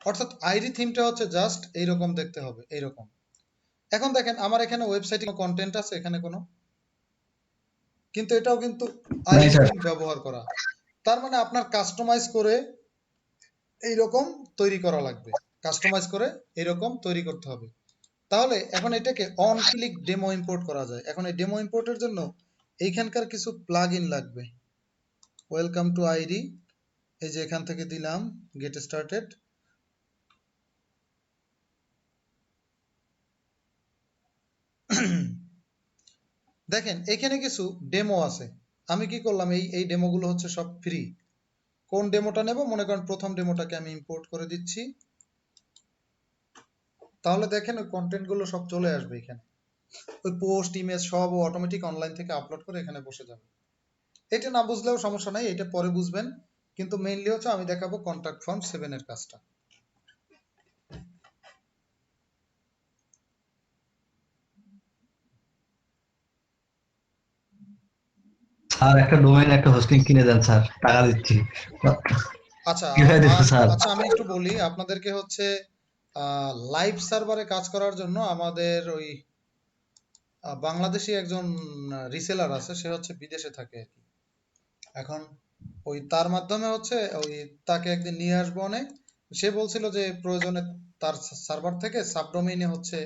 অর্থাৎ আইডি থিমটা হচ্ছে জাস্ট এইরকম দেখতে হবে, এইরকম। এখন দেখেন আমার এখানে ওয়েবসাইটে কোনো কন্টেন্ট আছে এখানে কোনো, কিন্তু এটাও কিন্তু নাই আইডি স্যার। থিম ব্যবহার করা। তার মানে আপনার কাস্টমাইজ করে এইরকম তৈরি করা লাগবে, কাস্টমাইজ করে এইরকম তৈরি করতে হবে। তাহলে এখন এটাকে অন ক্লিক ডেমো ইম্পোর্ট করা যায়। এখন এই ডেমো ইম্পোর্টের জন্য এইখানকার কিছু প্লাগইন লাগবে। ওয়েলকাম টু আইডি, এই যে এখান থেকে দিলাম গেট স্টার্টেড। দেখেন এখানে কিছু ডেমো আছে, আমি কি করলাম, এই ডেমোগুলো হচ্ছে সব ফ্রি। কোন ডেমোটা নেব? মনে করেন প্রথম ডেমোটাকে আমি ইম্পোর্ট করে দিচ্ছি। তাহলে দেখেন ওই কন্টেন্ট গুলো সব চলে আসবে এখানে, ওই পোস্ট ইমেজ সব অটোমেটিক অনলাইন থেকে আপলোড করে এখানে বসে যাবে। এটা না বুঝলেও সমস্যা নাই, এটা পরে বুঝবেন, কিন্তু মেইনলি হচ্ছে আমি দেখাবো কন্টাক্ট ফর্ম 7 এর কাজটা। স্যার একটা ডোমেইন একটা হোস্টিং কিনে দেন স্যার, টাকা দিচ্ছি। আচ্ছা, কিভাবে দেবো স্যার? আচ্ছা আমি একটু বলি আপনাদেরকে, হচ্ছে লাইভ সার্ভারে কাজ করার জন্য আমাদের ওই বাংলাদেশি একজন রিসেলার আছে, সে হচ্ছে বিদেশে থাকে আর কি। এখন ওই তার মাধ্যমে হচ্ছে ওই তাকে একদিন নিয়ে আসবো অনেক, সে বলছিল যে প্রয়োজনে তার সার্ভার থেকে সাবডোমেইনে হচ্ছে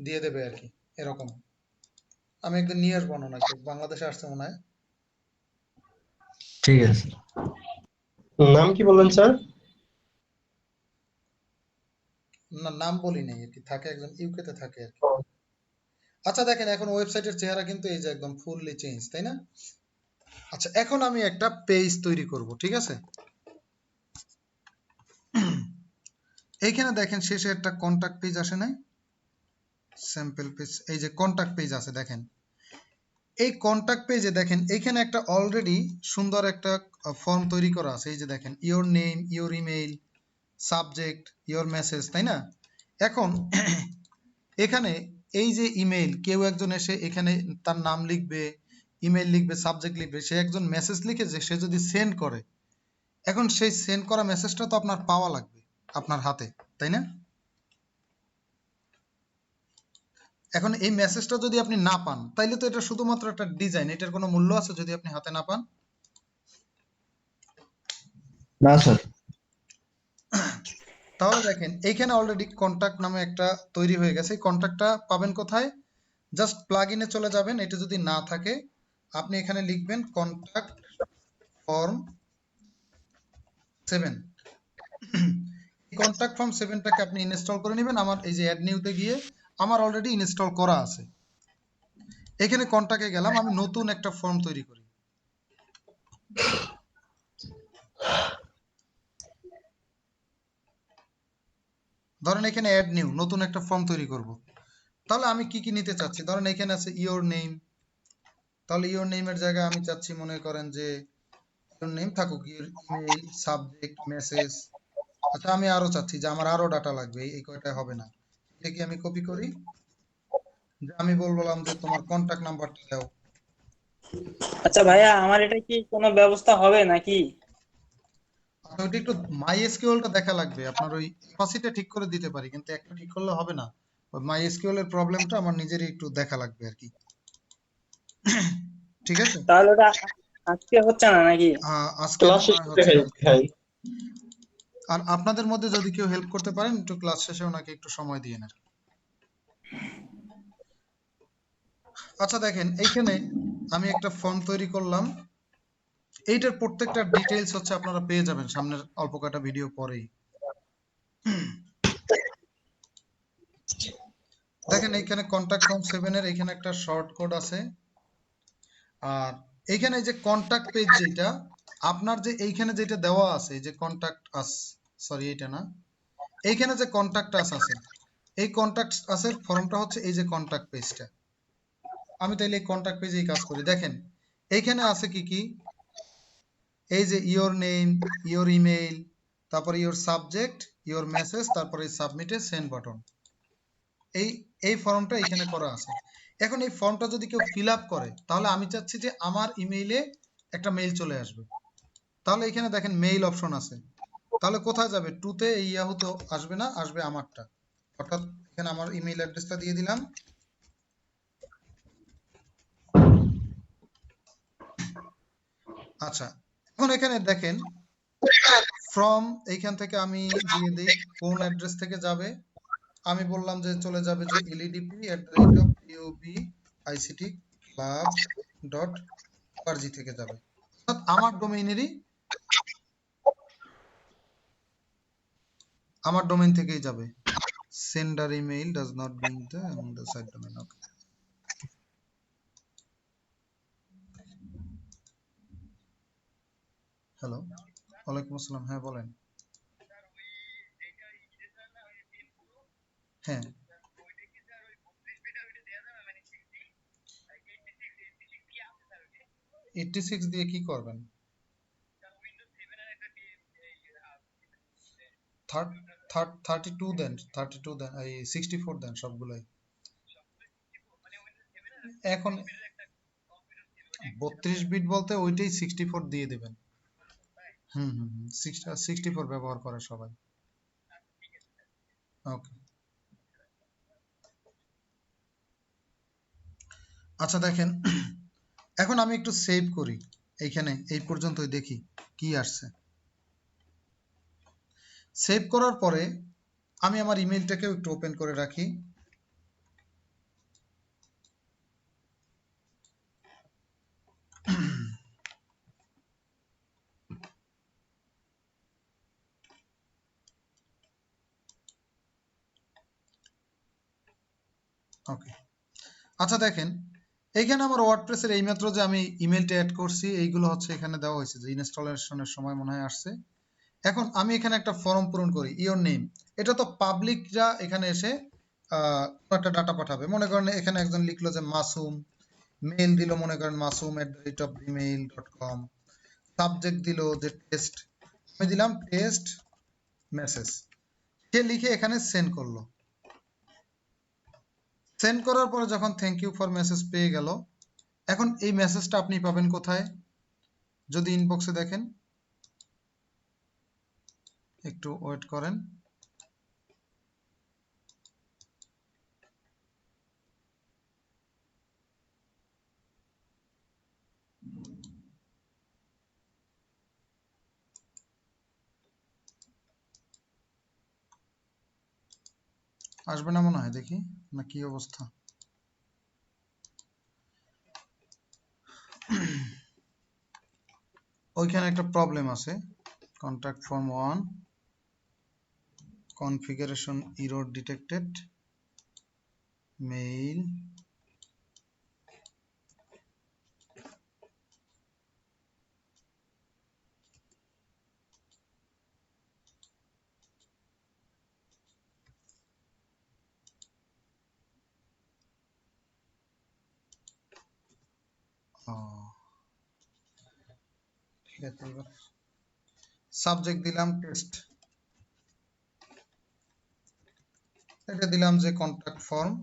দিয়ে দেবে আর কি, এরকম। আমি একদিন নিয়ে আসবো না, নাকি বাংলাদেশে আসছে মনে হয়। ঠিক আছে। নাম কি বললেন স্যার? না, নাম বলি নাই আর কি, থাকে একজন ইউকে তে থাকে আর কি। আচ্ছা দেখেন এখন ওয়েবসাইটের চেহারা কিন্তু এই যে একদম ফুললি চেঞ্জ, তাই না? আচ্ছা এখন আমি একটা পেজ তৈরি করব, ঠিক আছে? এইখানে দেখেন শেষে একটা কন্টাক্ট পেজ আসে নাই, স্যাম্পল পেজ, এই যে কন্টাক্ট পেজ আছে দেখেন। এই কন্টাক্ট পেজে দেখেন এখানে একটা অলরেডি সুন্দর একটা ফর্ম তৈরি করা আছে, এই যে দেখেন your name, your email, subject, your message, তাই না? এখন এখানে এই যে ইমেইল, কেউ একজন এসে এখানে তার নাম লিখবে, ইমেইল লিখবে, সাবজেক্ট লিখবে, সে একজন মেসেজ লিখে যে সে যদি সেন্ড করে, এখন সেই সেন্ড করা মেসেজটা তো আপনার পাওয়া লাগবে আপনার হাতে, তাই না? এখন এই মেসেজটা যদি আপনি না পান, তাইলে তো এটা শুধুমাত্র একটা ডিজাইন, এটার কোনো মূল্য আছে যদি আপনি হাতে না পান? না স্যার। তাহলে দেখেন এইখানে অলরেডি কন্টাক্ট নামে একটা তৈরি হয়ে গেছে। এই কন্টাক্টটা পাবেন কোথায়? জাস্ট প্লাগ ইনে চলে যাবেন। এটা যদি না থাকে আপনি এখানে লিখবেন কন্টাক্ট ফর্ম 7। এই কন্টাক্ট ফর্ম 7টাকে আপনি ইনস্টল করে নেবেন। আমার এই যে অ্যাড নিউতে গিয়ে আমার অলরেডি ইনস্টল করা আছে। এখানে কন্টাক্টে গেলাম, আমি নতুন একটা ফর্ম তৈরি করি। ধরেন এখানে অ্যাড নিউ, নতুন একটা ফর্ম তৈরি করব। তাহলে আমি কি কি নিতে চাচ্ছি? ধরেন এখানে আছে ইওর নেম। তাহলে ইওর নেমের জায়গায় আমি চাচ্ছি মনে করেন যে ইওর নেম থাকুক, ইওর ইমেইল, সাবজেক্ট, মেসেজ। আচ্ছা, আমি আরো চাচ্ছি যে আমার আরো ডাটা লাগবে, এই কয়টায় হবে না। এটা কি আমি কপি করি, যে আমি বললাম যে তোমার কন্টাক্ট নাম্বারটা দাও। আচ্ছা ভাইয়া, আমার এটা কি কোনো ব্যবস্থা হবে নাকি? আচ্ছা, ওইটা একটু মাই এসকিউএলটা দেখা লাগবে। আপনার ওই ক্যাপাসিটি ঠিক করে দিতে পারি, কিন্তু একটা ঠিক করলে হবে না। ওই মাই এসকিউএল এর প্রবলেমটা আমার নিজেরই একটু দেখা লাগবে আর কি। ঠিক আছে। তাহলে ওটা আজকে হচ্ছে না নাকি? আজকে ক্লাস মনে শেষ হয় করে হচ্ছে না। খাই। আর আপনাদের মধ্যে যদি কেউ হেল্প করতে পারেন, একটু ক্লাস শেষে ওনাকে একটু সময় দিয়ে নেন। আচ্ছা দেখেন, এইখানে আমি একটা ফর্ম তৈরি করলাম। এইটার প্রত্যেকটা ডিটেইলস হচ্ছে আপনারা পেয়ে যাবেন সামনের অল্প কয়েকটা ভিডিও পরেই। দেখেন এইখানে কন্টাক্ট ফর্ম 7 এর এখানে একটা শর্ট কোড আছে। আর এইখানে যে কন্টাক্ট পেজ, যেটা আপনার যে এইখানে যেটা দেওয়া আছে যে কন্টাক্ট আস, সরি এইটা না, এইখানে যে কন্টাক্ট আস আছে, এই কন্টাক্ট আসের ফর্মটা হচ্ছে এই যে কন্টাক্ট পেজটা। আমি তাইলে এই কন্টাক্ট পেজেই কাজ করি। দেখেন এইখানে আছে কি কি, এই যে ইওর নেম, ইওর ইমেইল, তারপরে ইওর সাবজেক্ট, ইওর মেসেজ, তারপরে সাবমিটে সেন্ড বাটন। এই এই ফর্মটা এখানে করা আছে। এখন এই ফর্মটা যদি কেউ ফিল আপ করে, তাহলে আমি চাচ্ছি যে আমার ইমেইলে একটা মেইল চলে আসবে। তাহলে এখানে দেখেন মেইল অপশন আছে। তাহলে কোথায় যাবে? টুতে, এই ইয়াহু তো আসবে না, আসবে আমারটা। অর্থাৎ এখানে আমার ইমেইল অ্যাড্রেসটা দিয়ে দিলাম। আচ্ছা, এখন এখানে দেখেন ফ্রম, এইখান থেকে আমি দিয়ে দিই কোন অ্যাড্রেস থেকে যাবে। আমি বললাম যে চলে যাবে যে ledp@pubictclub.org থেকে যাবে। অর্থাৎ আমার ডোমেইনেরই, আমার ডোমেইন থেকেই যাবে। Sender email does not being the site domain. Okay, hello, ওয়ালাইকুম আসসালাম। হ্যাঁ বলেন। হ্যাঁ, 86 দিয়ে কি করবেন? 32 দেন, 32 দেন, এই 64 দেন সবগুলোই। এখন 32 বিট বলতে ওইটাই 64 দিয়ে দেবেন। হুম হুম হুম, 64 ব্যবহার করে সবাই। ওকে, আচ্ছা দেখেন, এখন আমি একটু সেভ করি। এইখানে এই পর্যন্তই দেখি কি আসছে। সেভ করার পরে আমি আমার ইমেলটাকেও একটু ওপেন করে রাখি। ওকে, আচ্ছা দেখেন, এইখানে আমার ওয়ার্ডপ্রেসের এইমাত্র যে আমি ইমেলটা অ্যাড করছি, এইগুলো হচ্ছে এখানে দেওয়া হয়েছে, যে ইনস্টলেশনের সময় মনে হয় আসছে। এখন আমি এখানে একটা ফর্ম পূরণ করি, ইওর নেম। এটা তো পাবলিকরা এখানে এসে কোনো একটা ডাটা পাঠাবে। মনে করেন এখানে একজন লিখলো যে মাসুম, মেইল দিল মনে করেন masoom@gmail.com, সাবজেক্ট দিল যে টেস্ট, আমি দিলাম টেস্ট মেসেজ। সে লিখে এখানে সেন্ড করলো। সেন্ড করার পরে যখন থ্যাংক ইউ ফর মেসেজ পেয়ে গেল, এখন এই মেসেজটা আপনি পাবেন কোথায়? যদি ইনবক্সে দেখেন, একটু ওয়েট করেন। আসবে না মনে হয়, দেখি না কি অবস্থা। ওইখানে একটা প্রবলেম আছে। Contact form 1 configuration error detected, mail, ঠিক আছে। এবার সাবজেক্ট দিলাম টেস্ট, এটা দিলাম যে কন্ট্যাক্ট ফর্ম,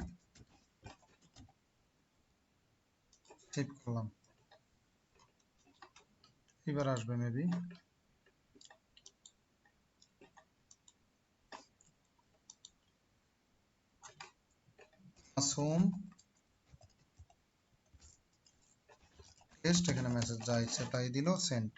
সেভ করলাম। এবার আসবে মেবি। হোম টেস্ট, এখানে মেসেজ যা ইচ্ছে তাই দিল, সেন্ড।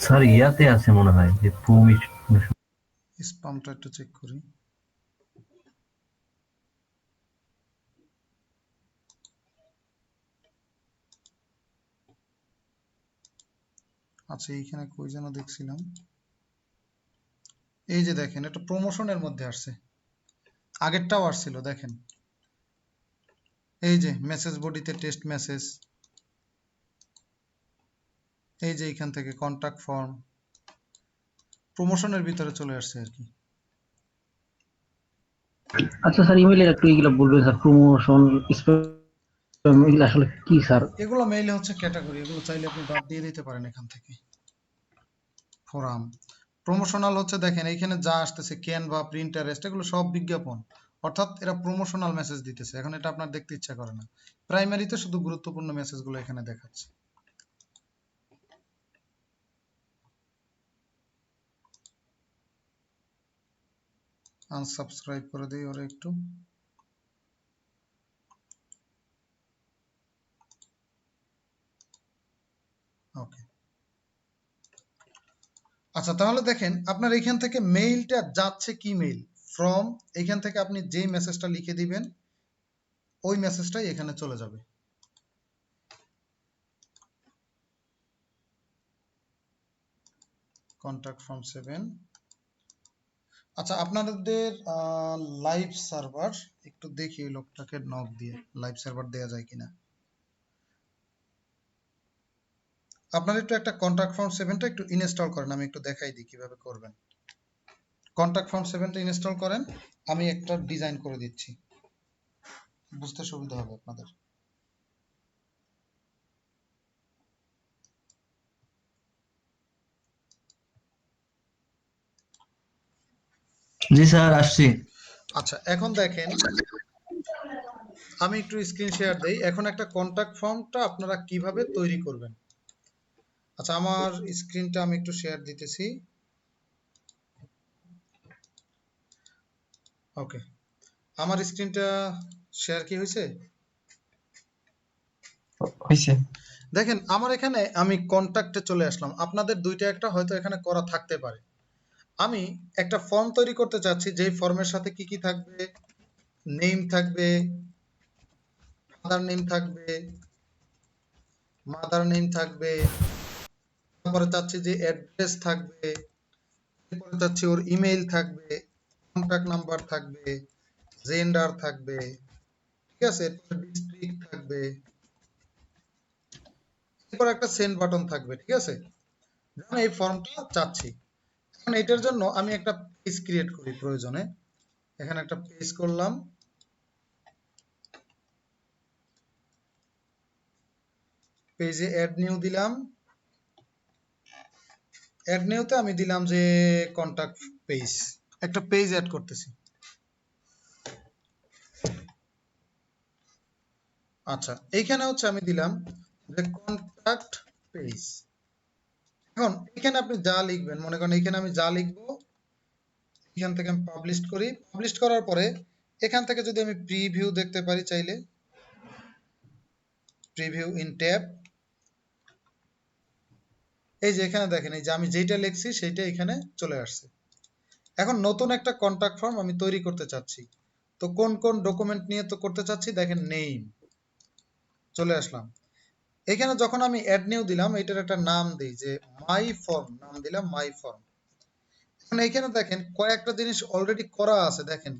স্যার ইয়াতে আছে মনে হয় যে স্পামটা একটু চেক করি। আচ্ছা এইখানে কই যেন দেখছিলাম, এই যে দেখেন এটা প্রমোশনের মধ্যে আসছে, আগেরটাও আসছিল দেখেন, এই যে মেসেজ বডিতে টেস্ট মেসেজ, এই যে এইখান থেকে কন্ট্যাক্ট ফর্ম, প্রমোশনের ভিতরে চলে আসছে আর কি। আচ্ছা স্যার, ইমেলের একটু এগুলো বলবেন স্যার, প্রমোশন, স্প্যাম, এগুলো আসলে কি স্যার? এগুলো মেইলে হচ্ছে ক্যাটাগরি, এগুলো চাইলে আপনি বাদ দিয়ে দিতে পারেন এখান থেকে। ফোরাম প্রমোশনাল হচ্ছে, দেখেন এইখানে যা আসতেছে ক্যানভা, প্রিন্টারেস্ট, এগুলো সব বিজ্ঞাপন, অর্থাৎ এরা প্রমোশনাল মেসেজ দিতেছে। এখন এটা আপনার দেখতে ইচ্ছা করে না, প্রাইমারিতে শুধু গুরুত্বপূর্ণ মেসেজগুলো এখানে দেখাচ্ছে। আনসাবস্ক্রাইব করে দিই ওরা একটু। ওকে, আচ্ছা তাহলে দেখেন আপনার এখান থেকে মেইলটা যাচ্ছে কি মেইল, ফ্রম, এখান থেকে আপনি যেই মেসেজটা লিখে দিবেন ওই মেসেজটাই এখানে চলে যাবে। Contact form 7। আচ্ছা আপনাদের লাইভ সার্ভার একটু দেখি, ওই লোকটাকে নক দিয়ে লাইভ সার্ভার দেওয়া যায় কিনা। আপনারা একটু একটা কন্ট্যাক্ট ফর্ম 7টা একটু ইনস্টল করেন, আমি একটু দেখাই দিই কিভাবে করবেন। কন্ট্যাক্ট ফর্ম 7টা ইনস্টল করেন, আমি একটা ডিজাইন করে দিচ্ছি, বুঝতে সুবিধা হবে আপনাদের। জি স্যার আসছি। আচ্ছা এখন দেখেন আমি একটু স্ক্রিন শেয়ার দেই, এখন একটা কন্ট্যাক্ট ফর্মটা আপনারা কিভাবে তৈরি করবেন। আচ্ছা আমার স্ক্রিনটা আমি একটু শেয়ার দিতেছি। ওকে, আমার স্ক্রিনটা শেয়ার কি হয়েছে? হয়েছে। দেখেন আমার এখানে আমি কন্ট্যাক্টে চলে আসলাম, আপনাদের দুইটা একটা হয়তো এখানে করা থাকতে পারে। আমি একটা ফর্ম তৈরি করতে চাচ্ছি, যেই ফর্মের সাথে কি কি থাকবে, নেম থাকবে, ফাদার নেম থাকবে, মাদার নেম থাকবে, তারপরে চাচ্ছি যে অ্যাড্রেস থাকবে, এরপরে চাচ্ছি ওর ইমেইল থাকবে, কন্ট্যাক্ট নাম্বার থাকবে, জেন্ডার থাকবে, ঠিক আছে, এরপরে ডিস্ট্রিক্ট থাকবে, এরপর একটা সেন্ড বাটন থাকবে, ঠিক আছে। যেমন এই ফর্মটা চাচ্ছি, এখন এটার জন্য আমি একটা পেজ ক্রিয়েট করি প্রয়োজনে, এখানে একটা পেজ করলাম, পেজে অ্যাড নিউ দিলাম, অ্যাড নিউতে আমি দিলাম যে কন্টাক্ট পেজ, একটা পেজ অ্যাড করতেছি। আচ্ছা, এইখানে হচ্ছে আমি দিলাম যে কন্টাক্ট পেজ। এখন এখানে আপনি যা লিখবেন, মনে করেন এখানে আমি যা লিখবো, এখান থেকে আমি পাবলিশ করি। পাবলিশ করার পরে এখান থেকে যদি আমি প্রিভিউ দেখতে পারি চাইলে, প্রিভিউ ইন ট্যাব, এই যে এখানে দেখেন এই যে আমি যেটা লিখছি সেইটা এখানে চলে আসছে। এখন নতুন একটা কন্টাক্ট ফর্ম আমি তৈরি করতে চাচ্ছি। তো কোন কোন ডকুমেন্ট নিয়ে তো করতে চাচ্ছি, দেখেন নেম, চলে আসলাম। এখানে যখন আমি অ্যাড নিউ দিলাম, এটার একটা নাম দিই যে মাই ফর্ম, নাম দিলাম মাই ফর্ম। এখন এখানে দেখেন কয়েকটা জিনিস অলরেডি করা আছে, দেখেন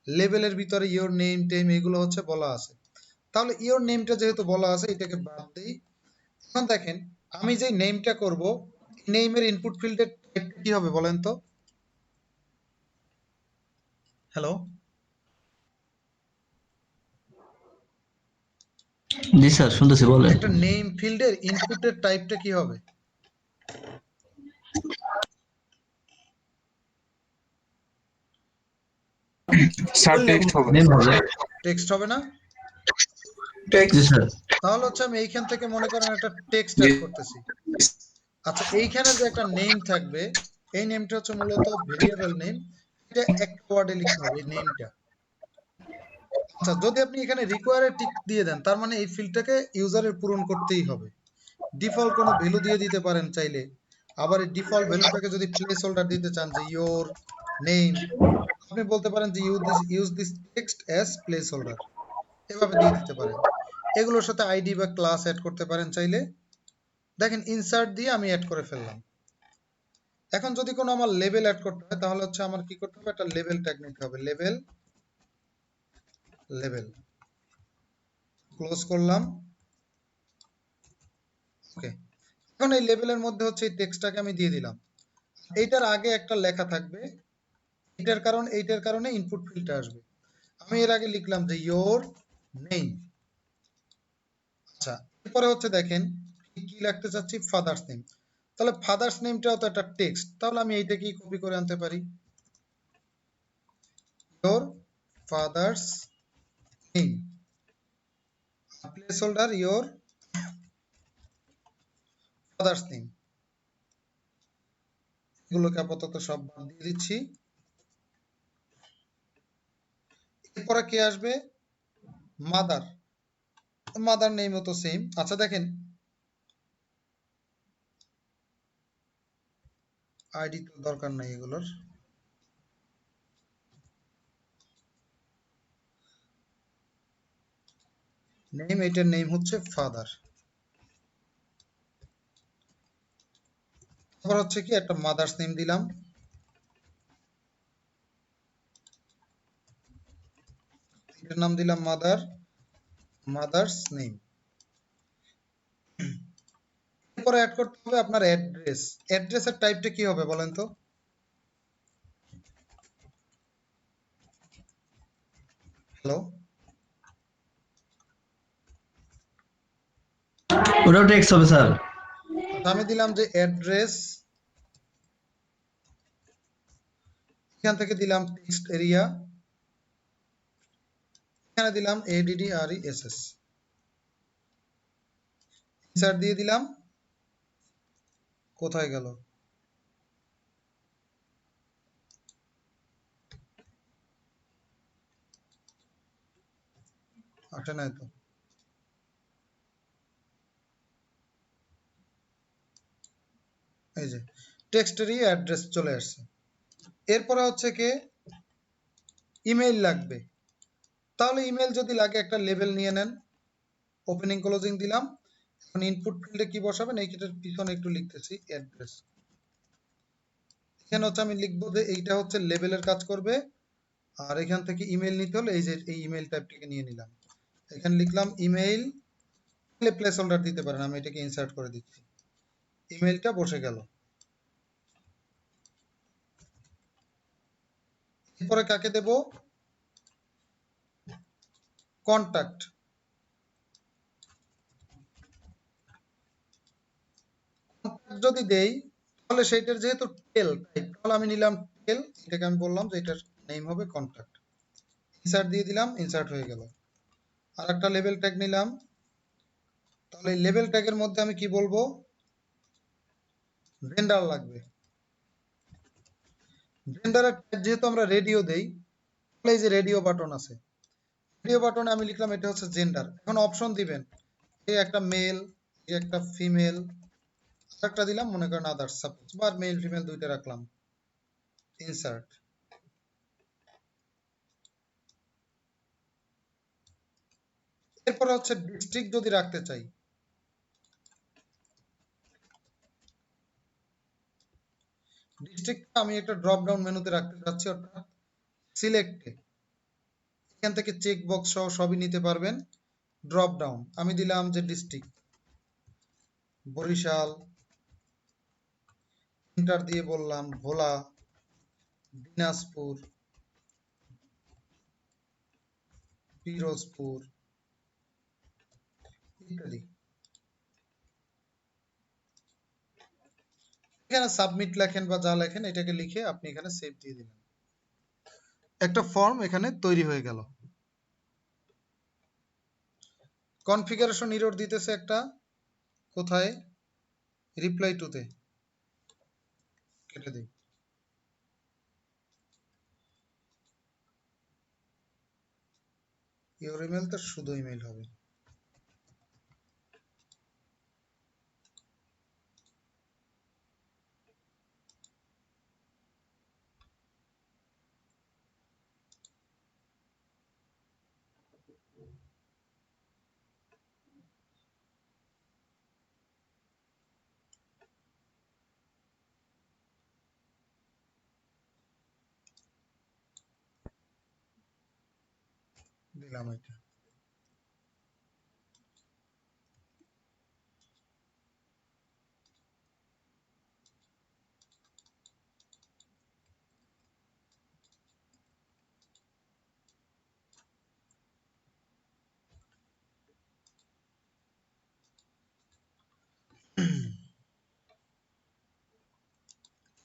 লেবেলের ভিতরে ইওর নেম টেম এগুলো হচ্ছে বলা আছে। তাহলে ইওর নেমটা যেহেতু বলা আছে, এটাকে বাদ দিই। এখন দেখেন আমি যে নেমটা করব, নেমের ইনপুট ফিল্ডের টাইপটা কি হবে বলেন তো? হ্যালো, জি স্যার, শুনতেছি, বলেন। একটা নেম ফিল্ডের ইনপুটের টাইপটা কি হবে? স্যার টেক্সট হবে। নেম হবে। টেক্সট হবে না? জি টেক্সট। স্যার। তাহলে হচ্ছে আমি এইখান থেকে মনে করেন একটা টেক্সট অ্যাড করতেছি। আচ্ছা, এইখানে যে একটা নেম থাকবে, এই নেমটা হচ্ছে মূলত ভেরিয়েবল নেম, এটা একটা ওয়ার্ডে লিখতে হবে এই নেমটা। আচ্ছা, যদি আপনি এখানে রিকোয়ারে টিক দিয়ে দেন, তার মানে এই ফিল্ডটাকে ইউজারের পূরণ করতেই হবে। ডিফল্ট কোনো ভ্যালু দিয়ে দিতে পারেন চাইলে। আবার এই ডিফল্ট ভ্যালুটাকে যদি প্লেস হোল্ডার দিতে চান যে ইওর নেম, আপনি বলতে পারেন যে use this text as place holder, এভাবে দিয়ে দিতে পারেন। এগুলোর সাথে আইডি বা ক্লাস অ্যাড করতে পারেন চাইলে। দেখেন ইনসার্ট দিয়ে আমি অ্যাড করে ফেললাম। এখন যদি কোনো আমার লেভেল অ্যাড করতে হয়, তাহলে হচ্ছে আমার কি করতে হবে, একটা লেভেল ট্যাগ নিতে হবে। লেভেল, লেভেল ক্লোজ করলাম। ওকে, এখন এই লেভেলের মধ্যে হচ্ছে এই টেক্সটটাকে আমি দিয়ে দিলাম। এইটার আগে একটা লেখা থাকবে, এইটার কারণে ইনপুট ফিল্ডটা আসবে। আমি এর আগে লিখলাম যে ইওর নেম। আচ্ছা, এরপরে হচ্ছে দেখেন কি লিখতে চাচ্ছি, ফাদার্স নেম। তাহলে ফাদার্স নেমটাও তো একটা টেক্সট, তাহলে আমি এইটাকেই কপি করে আনতে পারি। Your father's name, place holder your father's name, এগুলোকে আপাতত সব বাদ দিয়ে দিচ্ছি। এরপরে কে আসবে, মাদার, মাদার নেমও তো সেম। আচ্ছা দেখেন আইডি তো দরকার নাই এগুলোর। নেম, এটার নেম হচ্ছে ফাদার। আবার হচ্ছে কি একটা মাদার্স নেম দিলাম, এটার নাম দিলাম মাদার, মাদার্স নেম। এরপরে অ্যাড করতে হবে আপনার অ্যাড্রেস। অ্যাড্রেসের টাইপটা কি হবে বলেন তো? হ্যালো, ওটাও টেক্সট হবে স্যার। আমি দিলাম যে অ্যাড্রেস, এখান থেকে দিলাম টেক্সট এরিয়া, এখানে দিলাম ADDRESS, ইনসার্ট দিয়ে দিলাম। কোথায় গেল? আসে নাই তো। এই যে টেক্সট এরিয়া অ্যাড্রেস চলে আসছে। এরপরে হচ্ছে কি ইমেইল লাগবে। তাহলে ইমেল যদি লাগে একটা লেভেল নিয়ে নেন, ওপেনিং ক্লোজিং দিলাম। এখন ইনপুট ফিল্ডে কি বসাবেন, এইটার পিছনে একটু লিখতেছি অ্যাড্রেস। এখানে হচ্ছে আমি লিখবো যে এইটা হচ্ছে লেভেলের কাজ করবে, আর এখান থেকে ইমেল নিতে হলে এই যে এই ইমেল টাইপটাকে নিয়ে নিলাম। এখানে লিখলাম ইমেইল, প্লেস হোল্ডার দিতে পারেন, আমি এটাকে ইনসার্ট করে দিচ্ছি। ইমেইলটা বসে গেল। এরপরে কাকে দেব, কন্টাক্ট। যদি দেই তাহলে সেইটার যেহেতু টেল টাইপ, তাহলে আমি নিলাম টেল, এটাকে আমি বললাম যে এটার নেম হবে কন্টাক্ট, ইনসার্ট দিয়ে দিলাম, ইনসার্ট হয়ে গেল। আর একটা লেভেল ট্যাগ নিলাম, তাহলে এই লেভেল ট্যাগের মধ্যে আমি কি বলবো, জেন্ডার লাগবে। জেন্ডারের ট্যাগ যেহেতু আমরা রেডিও দেই, তাহলে এই যে রেডিও বাটন আছে, রেডিও বাটনে আমি লিখলাম এটা হচ্ছে জেন্ডার। এখন অপশন দিবেন, এই একটা মেল, এই একটা ফিমেল, একটা দিলাম মনে করেন আদার্স সাপোজ, বা মেল ফিমেল দুইটা রাখলাম, ইনসার্ট। এরপরে হচ্ছে ডিস্ট্রিক্ট যদি রাখতে চাই, ডিস্ট্রিক্ট আমি একটা ড্রপ ডাউন মেনুতে রাখতে চাচ্ছি, অর্থাৎ সিলেক্টে, এখান থেকে চেক বক্স সহ সবই নিতে পারবেন। ড্রপ ডাউন আমি দিলাম যে ডিস্ট্রিক্ট বরিশাল, এন্টার দিয়ে বললাম ভোলা, দিনাজপুর, পিরোজপুর ইত্যাদি। এখানে সাবমিট লেখেন বা যা লেখেন এটাকে লিখে আপনি এখানে সেভ দিয়ে দিলেন, একটা ফর্ম এখানে তৈরি হয়ে গেল। কনফিগারেশন এরর দিতেছে একটা, কোথায়, রিপ্লাই টুতে, কেটে দিই। ইউর ইমেল তো শুধু ইমেল হবে। দিলাম এটা।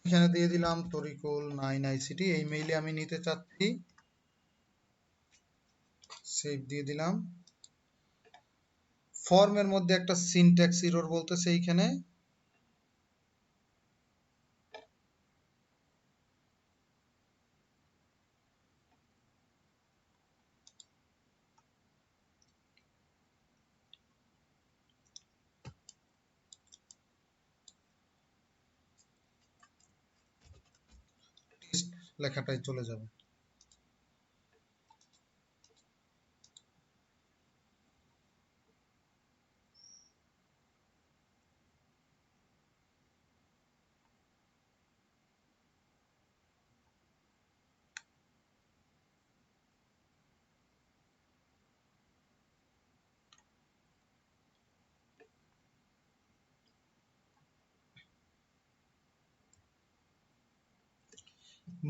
এখানে দিয়ে দিলাম তরিকুল 9ICT, এই মেইলে আমি নিতে চাচ্ছি, সেভ দিয়ে দিলাম। ফর্মের মধ্যে একটা সিনট্যাক্স এরর বলতেছে এইখানে, লেখাটাই চলে যাবে।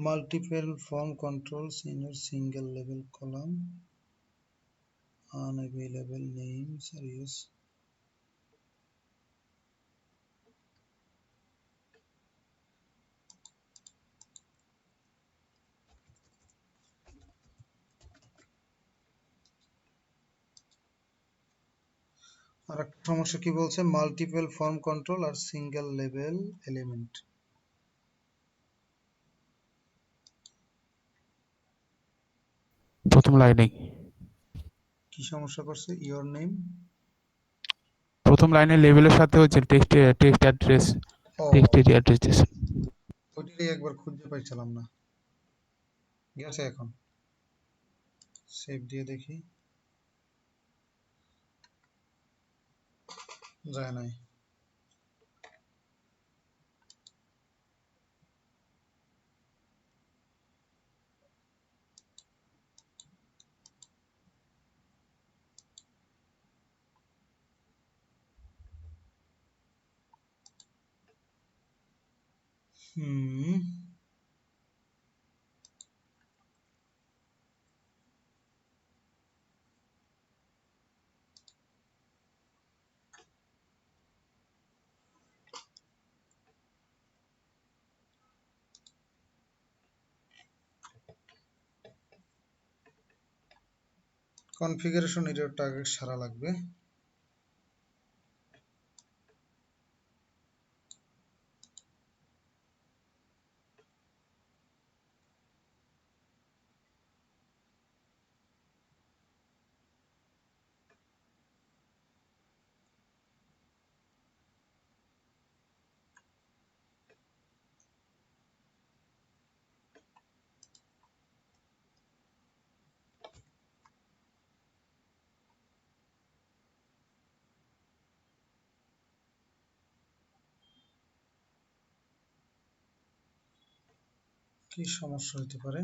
Multiple form controls in a single level column, unavailable names are used. আর একটা সমস্যা কি বলছে, মাল্টিপল ফর্ম কন্ট্রোল আর সিঙ্গেল লেভেল এলিমেন্ট। প্রথম লাইনে কি সমস্যা করছে, ইওর নেম, প্রথম লাইনের লেভেলের সাথে হচ্ছে টেক্সট অ্যাড্রেস, ও টেক্সট এরিয়া অ্যাড্রেস দিয়েছে। ওইটাই একবার খুঁজে পাইছিলাম না, গেছে এখন, সেভ দিয়ে দেখি, যায় নাই। হুম, কনফিগারেশন এররটা আগে সারা লাগবে। কি সমস্যা হতে পারে?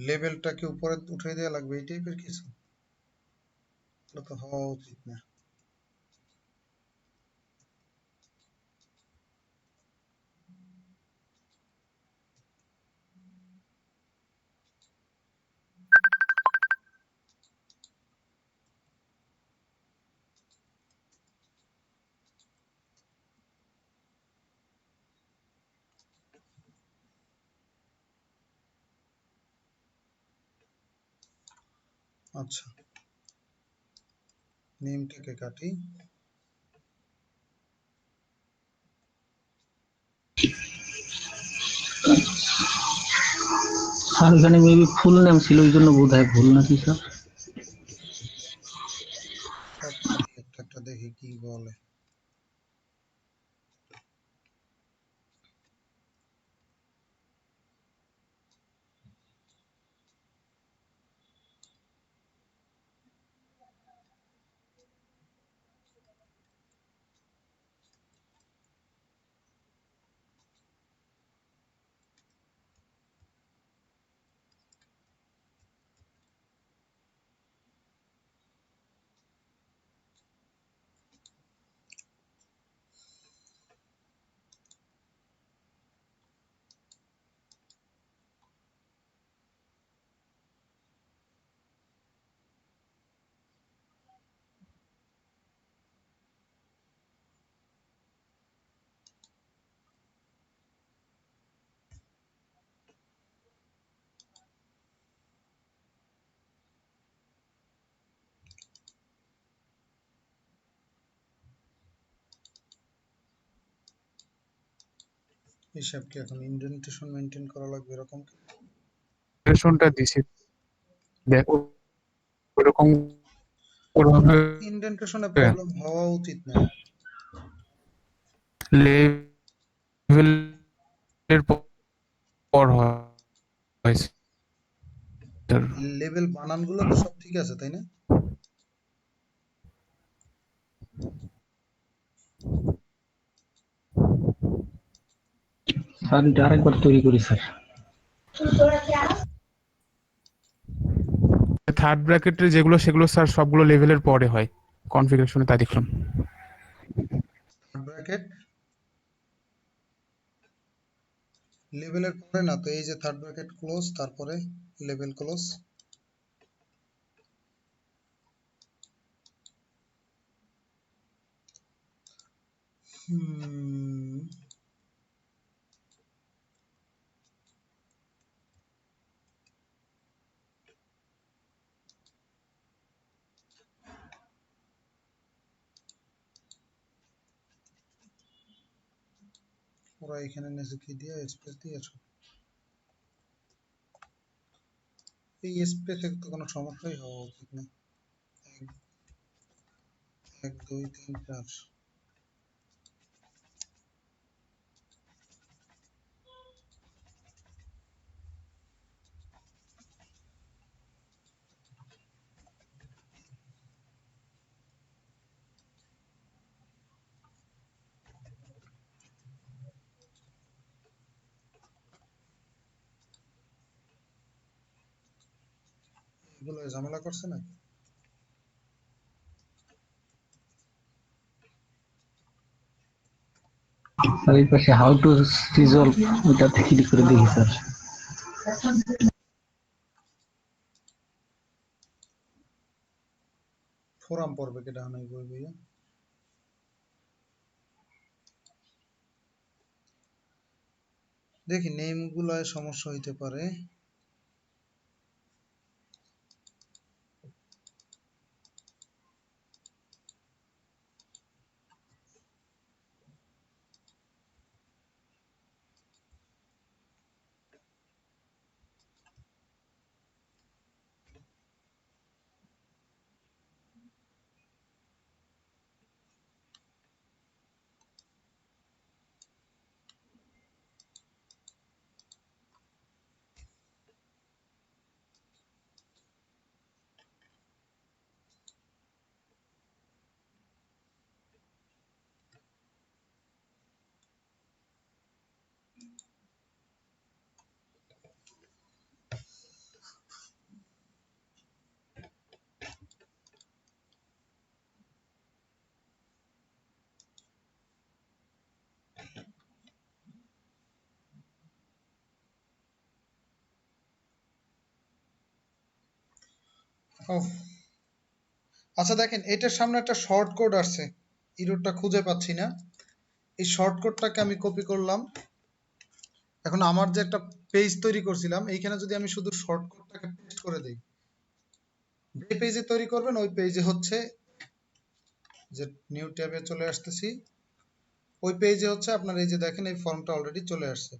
লেভেলটাকে উপরে উঠে দেওয়া লাগবে এই টাইপের কিছু? এটা তো হওয়া উচিত না। আচ্ছা, নেমটাকে কাটি। স্যার এখানে মেবি ফুল নেম ছিল ওই জন্য বোধহয় ভুল নাকি স্যার? একটা দেখি কি বলে। হিসাব কি এখন ইন্ডেন্টেশন মেনটেন করা লাগবে এরকম কি? রেশনটা দিছি দেখো ওরকম ওরকম ইন্ডেন্টেশনে প্রবলেম হওয়া উচিত না। লেভেলের পর হয়েছে লেভেল বানানগুলো তো সব ঠিক আছে তাই না? স্যার এটা আরেকবার তৈরি করি স্যার। থার্ড ব্র্যাকেটের যেগুলো সেগুলো স্যার সবগুলো লেভেলের পরে হয় কনফিগারেশনে, তাই দেখলাম। ব্র্যাকেট লেভেলের পরে না তো, এই যে থার্ড ব্র্যাকেট ক্লোজ তারপরে লেভেল ক্লোজ। ওরা এখানে নিচে কি দিয়ে স্পেস দিয়েছো? এই স্পেসে তো কোনো সমস্যাই হওয়া উচিত না। 1 2 3 4 এগুলো ঝামেলা করছে না? স্যার এই পাশে হাউ টু রিজলভ ওটাতে ক্লিক করে দেখি স্যার। ফোরাম পড়বে কেটা নাই বই বইয়া দেখি নেম গুলায় সমস্যা হইতে পারে। ও আচ্ছা দেখেন এটার সামনে একটা শর্ট কোড আসছে, ইরোরটা খুঁজে পাচ্ছি না। এই শর্ট কোডটাকে আমি কপি করলাম। এখন আমার যে একটা পেজ তৈরি করছিলাম এইখানে যদি আমি শুধু শর্ট কোডটাকে পেস্ট করে দেই, যে পেজে তৈরি করবেন ওই পেজে হচ্ছে যে নিউ ট্যাবে চলে আসতেছি, ওই পেজে হচ্ছে আপনার এই যে দেখেন এই ফর্মটা অলরেডি চলে আসছে।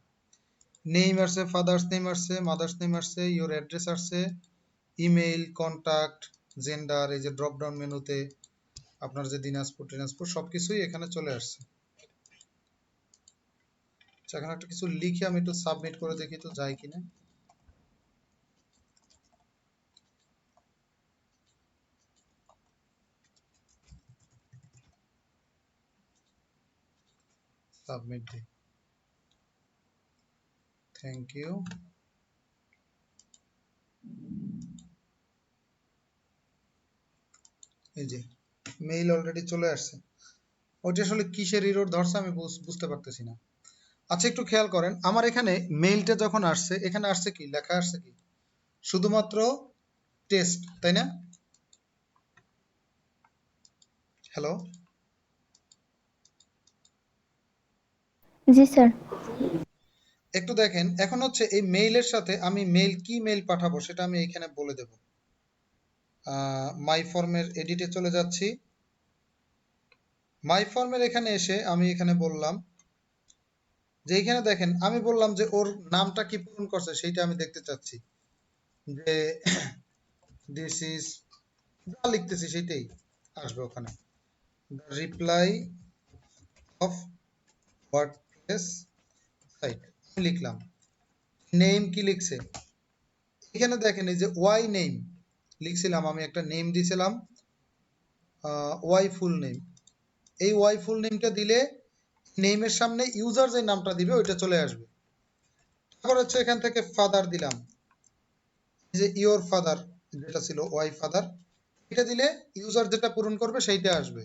নেম আসছে, ফাদার্স নেম আসছে, মাদার্স নেম আসছে, ইওর অ্যাড্রেস আসছে, ইমেইল, কন্টাক্ট, জেন্ডার, এই যে ড্রপ ডাউন মেনুতে আপনার যে দিনাজপুর সবকিছুই এখানে চলে আসছে। আচ্ছা, এখানে একটা কিছু লিখে আমি একটু সাবমিট করে দেখি তো যায় কিনা। সাবমিট দিই, থ্যাংক ইউ। এই যে মেইল অলরেডি চলে আসছে। ওইটা আসলে কিসের এরর ধরছে আমি বুঝতে পারতেছি না। আচ্ছা একটু খেয়াল করেন, আমার এখানে মেইলটা যখন আসছে এখানে আসছে কি লেখা আসছে কি শুধুমাত্র টেস্ট, তাই না? হ্যালো, জি স্যার। একটু দেখেন এখন হচ্ছে এই মেইলের সাথে আমি মেইল কি মেইল পাঠাবো সেটা আমি এখানে বলে দেব। মাই ফর্মের এডিটে চলে যাচ্ছি। মাই ফর্মের এখানে এসে আমি এখানে বললাম যে এখানে দেখেন আমি বললাম যে ওর নামটা কি পূরণ করছে সেইটা আমি দেখতে চাচ্ছি, যে দিস ইজ যা লিখতেছি সেটাই আসবে ওখানে। রিপ্লাই অফ ওয়ার্ডপ্রেস সাইট লিখলাম। নেম কি লিখছে এখানে দেখেন এই যে ওয়াই নেম লিখছিলাম, আমি একটা নেম দিয়েছিলাম ওয়াই ফুল নেম। এই ওয়াই ফুল নেমটা দিলে নেমের সামনে ইউজার যে নামটা দিবে ওইটা চলে আসবে। তারপর হচ্ছে এখান থেকে ফাদার দিলাম, এই যে ইওর ফাদার যেটা ছিল ওয়াই ফাদার, এটা দিলে ইউজার যেটা পূরণ করবে সেইটা আসবে।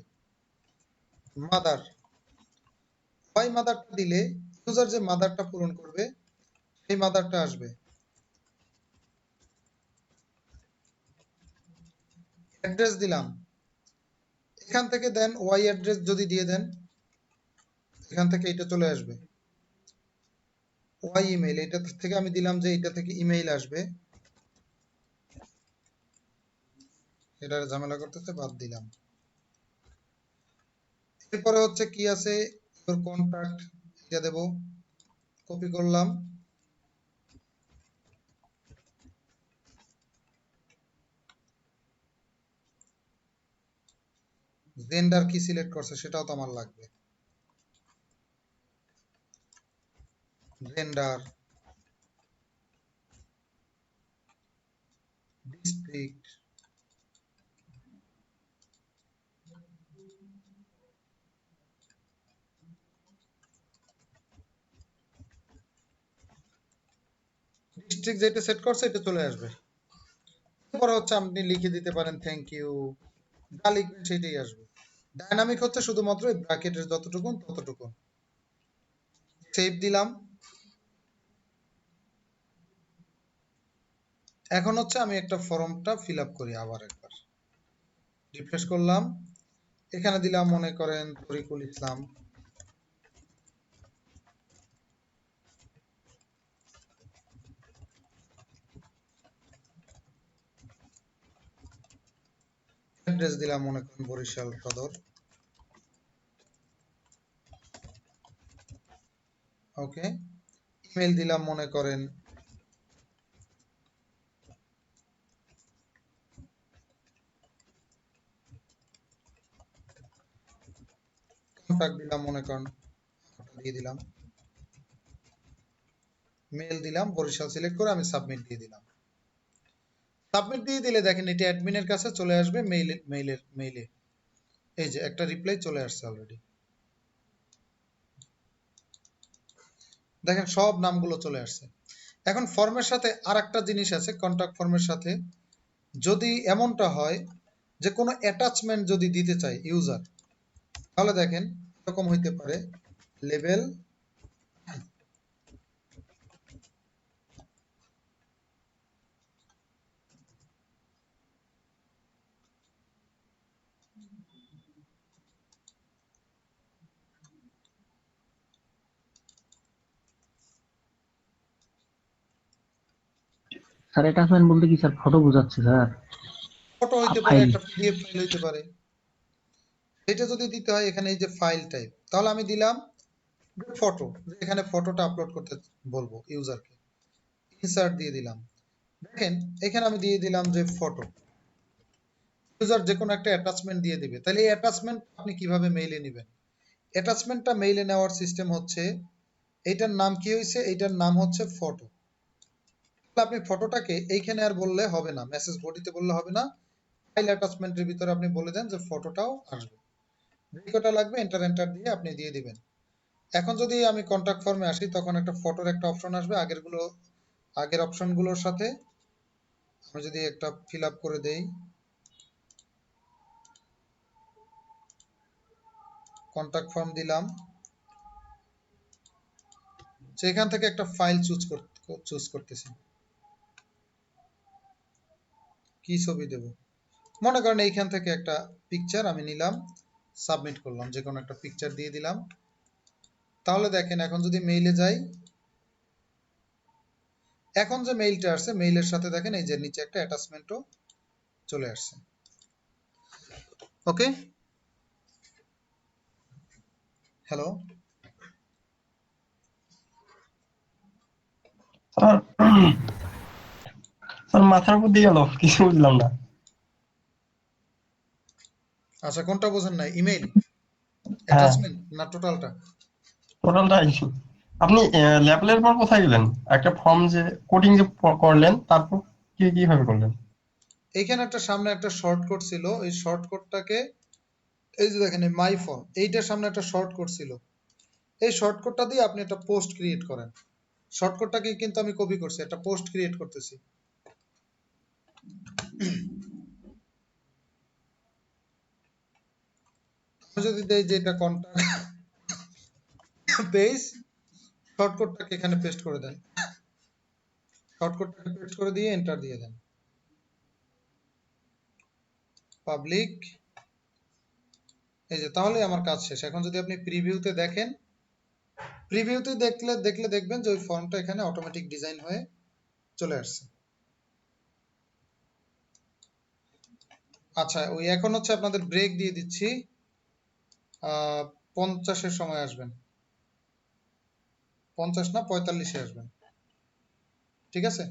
মাদার, ওয়াই মাদারটা দিলে ইউজার যে মাদারটা পূরণ করবে সেই মাদারটা আসবে। অ্যাড্রেস দিলাম, এখান থেকে দেন ওয়াই অ্যাড্রেস যদি দিয়ে দেন এখান থেকে এটা চলে আসবে। ওয়াই ইমেইল, এটা থেকে আমি দিলাম যে এটা থেকে ইমেইল আসবে, এটা ঝামেলা করতেছে বাদ দিলাম। এরপরে হচ্ছে কি আছে তোর কন্টাক্ট, এটা দেব, কপি করলাম। জেন্ডার কি সিলেক্ট করছে সেটাও তো আমার লাগবে, জেন্ডার, ডিস্ট্রিক্ট, ডিস্ট্রিক্ট যেটা সেট করছে এটা চলে আসবে। এরপরে হচ্ছে আপনি লিখে দিতে পারেন থ্যাংক ইউ, যা লিখবেন সেটাই আসবে। ডাইনামিক হচ্ছে শুধুমাত্র এই ব্র্যাকেটের যতটুকুন ততটুকুন। সেভ দিলাম। এখন হচ্ছে আমি একটা ফর্মটা ফিল আপ করি আবার একবার, রিফ্রেশ করলাম, এখানে দিলাম মনে করেন তরিকুল ইসলাম, অ্যাড্রেস দিলাম মনে করেন বরিশাল সদর, ওকে, ইমেল দিলাম মনে করেন কন্টাক্ট দিলাম মনে করেন দিয়ে দিলাম, মেল দিলাম বরিশাল সিলেক্ট করে আমি সাবমিট দিয়ে দিলাম। সাবমিট দিয়ে দিলে দেখেন এটা অ্যাডমিনের কাছে চলে আসবে মেইলে, এই যে একটা রিপ্লাই চলে আসছে অলরেডি, দেখেন সব নামগুলো চলে আসছে। এখন ফর্মের সাথে আরেকটা জিনিস আছে, কন্টাক্ট ফর্মের সাথে যদি এমনটা হয় যে কোনো অ্যাটাচমেন্ট যদি দিতে চাই ইউজার, তাহলে দেখেন এরকম হইতে পারে, লেভেল স্যার অ্যাটাচমেন্ট বলতে কি স্যার ফটো বোঝাচ্ছে স্যার? ফটো হইতে পারে, ফাইল? একটা পিডিএফ ফাইল হইতে পারে, এটা যদি দিতে হয় এখানে এই যে ফাইল টাইপ, তাহলে আমি দিলাম ফটো, এখানে ফটোটা আপলোড করতে বলবো ইউজারকে, ইনসার্ট দিয়ে দিলাম। দেখেন এখানে আমি দিয়ে দিলাম যে ফটো, ইউজার যে কোনো একটা অ্যাটাচমেন্ট দিয়ে দিবে। তাহলে এই অ্যাটাচমেন্ট আপনি কিভাবে মেইলে নেবেন? অ্যাটাচমেন্টটা মেইলে নেওয়ার সিস্টেম হচ্ছে, এইটার নাম কি হয়েছে, এইটার নাম হচ্ছে ফটো। আপনি ফটোটাকে এইখানে আর বললে হবে না, মেসেজ বডিতে বললে হবে না, ফাইল অ্যাটাচমেন্টের ভিতরে আপনি বলে দেন যে ফটোটাও আসবে, যে কটা লাগবে এন্টার দিয়ে আপনি দিয়ে দিবেন। এখন যদি আমি কন্টাক্ট ফর্মে আসি তখন একটা ফটোর একটা অপশন আসবে, আগের অপশনগুলোর সাথে আমি যদি একটা ফিল আপ করে দেই, কন্টাক্ট ফর্ম দিলাম, সেখান থেকে একটা ফাইল চুজ করতেছি, কি ছবি দেব, মনে করেন এইখান থেকে একটা পিকচার আমি নিলাম, সাবমিট করলাম, যে কোনো একটা পিকচার দিয়ে দিলাম। তাহলে দেখেন এখন যদি মেইলে যাই, এখন যে মেইলটা আসছে মেইলের সাথে দেখেন এই যে নিচে একটা অ্যাটাচমেন্টও চলে আসছে। ওকে, হ্যালো, স্যার স্যার মাথার উপর দিয়ে গেল, কিছু বুঝলাম না। আচ্ছা কোনটা বোঝেন না, ইমেইল হ্যাঁ, অ্যাটাচমেন্ট না টোটালটা? টোটালটাই। আপনি লেভেলের পর কোথায় গেলেন? একটা ফর্ম যে কোডিং যে করলেন, তারপর কিভাবে করলেন? এইখানে একটা সামনে একটা শর্টকাট ছিল, এই শর্টকাটটাকে এই যে দেখেন মাই ফর্ম, এইটার সামনে একটা শর্টকাট ছিল, এই শর্টকাটটা দিয়ে আপনি একটা পোস্ট ক্রিয়েট করেন। শর্টকাটটাকে কিন্তু আমি কপি করছি, একটা পোস্ট ক্রিয়েট করতেছি। আমি যদি দেই যে এটা কন্টাক্ট পেজ, শর্টকাটটাকে এখানে পেস্ট করে দেন, শর্টকাটটাকে পেস্ট করে দিয়ে এন্টার দিয়ে দেন, পাবলিক, এই যে তাহলে আমার কাজ শেষ। এখন যদি আপনি প্রিভিউতে দেখেন, প্রিভিউতে দেখলে দেখবেন যে ওই ফর্মটা এখানে অটোমেটিক ডিজাইন হয়ে চলে আসছে। আচ্ছা ওই এখন হচ্ছে আপনাদের ব্রেক দিয়ে দিচ্ছি, 50-এর সময় আসবেন, 50 না 45-এ আসবেন, ঠিক আছে?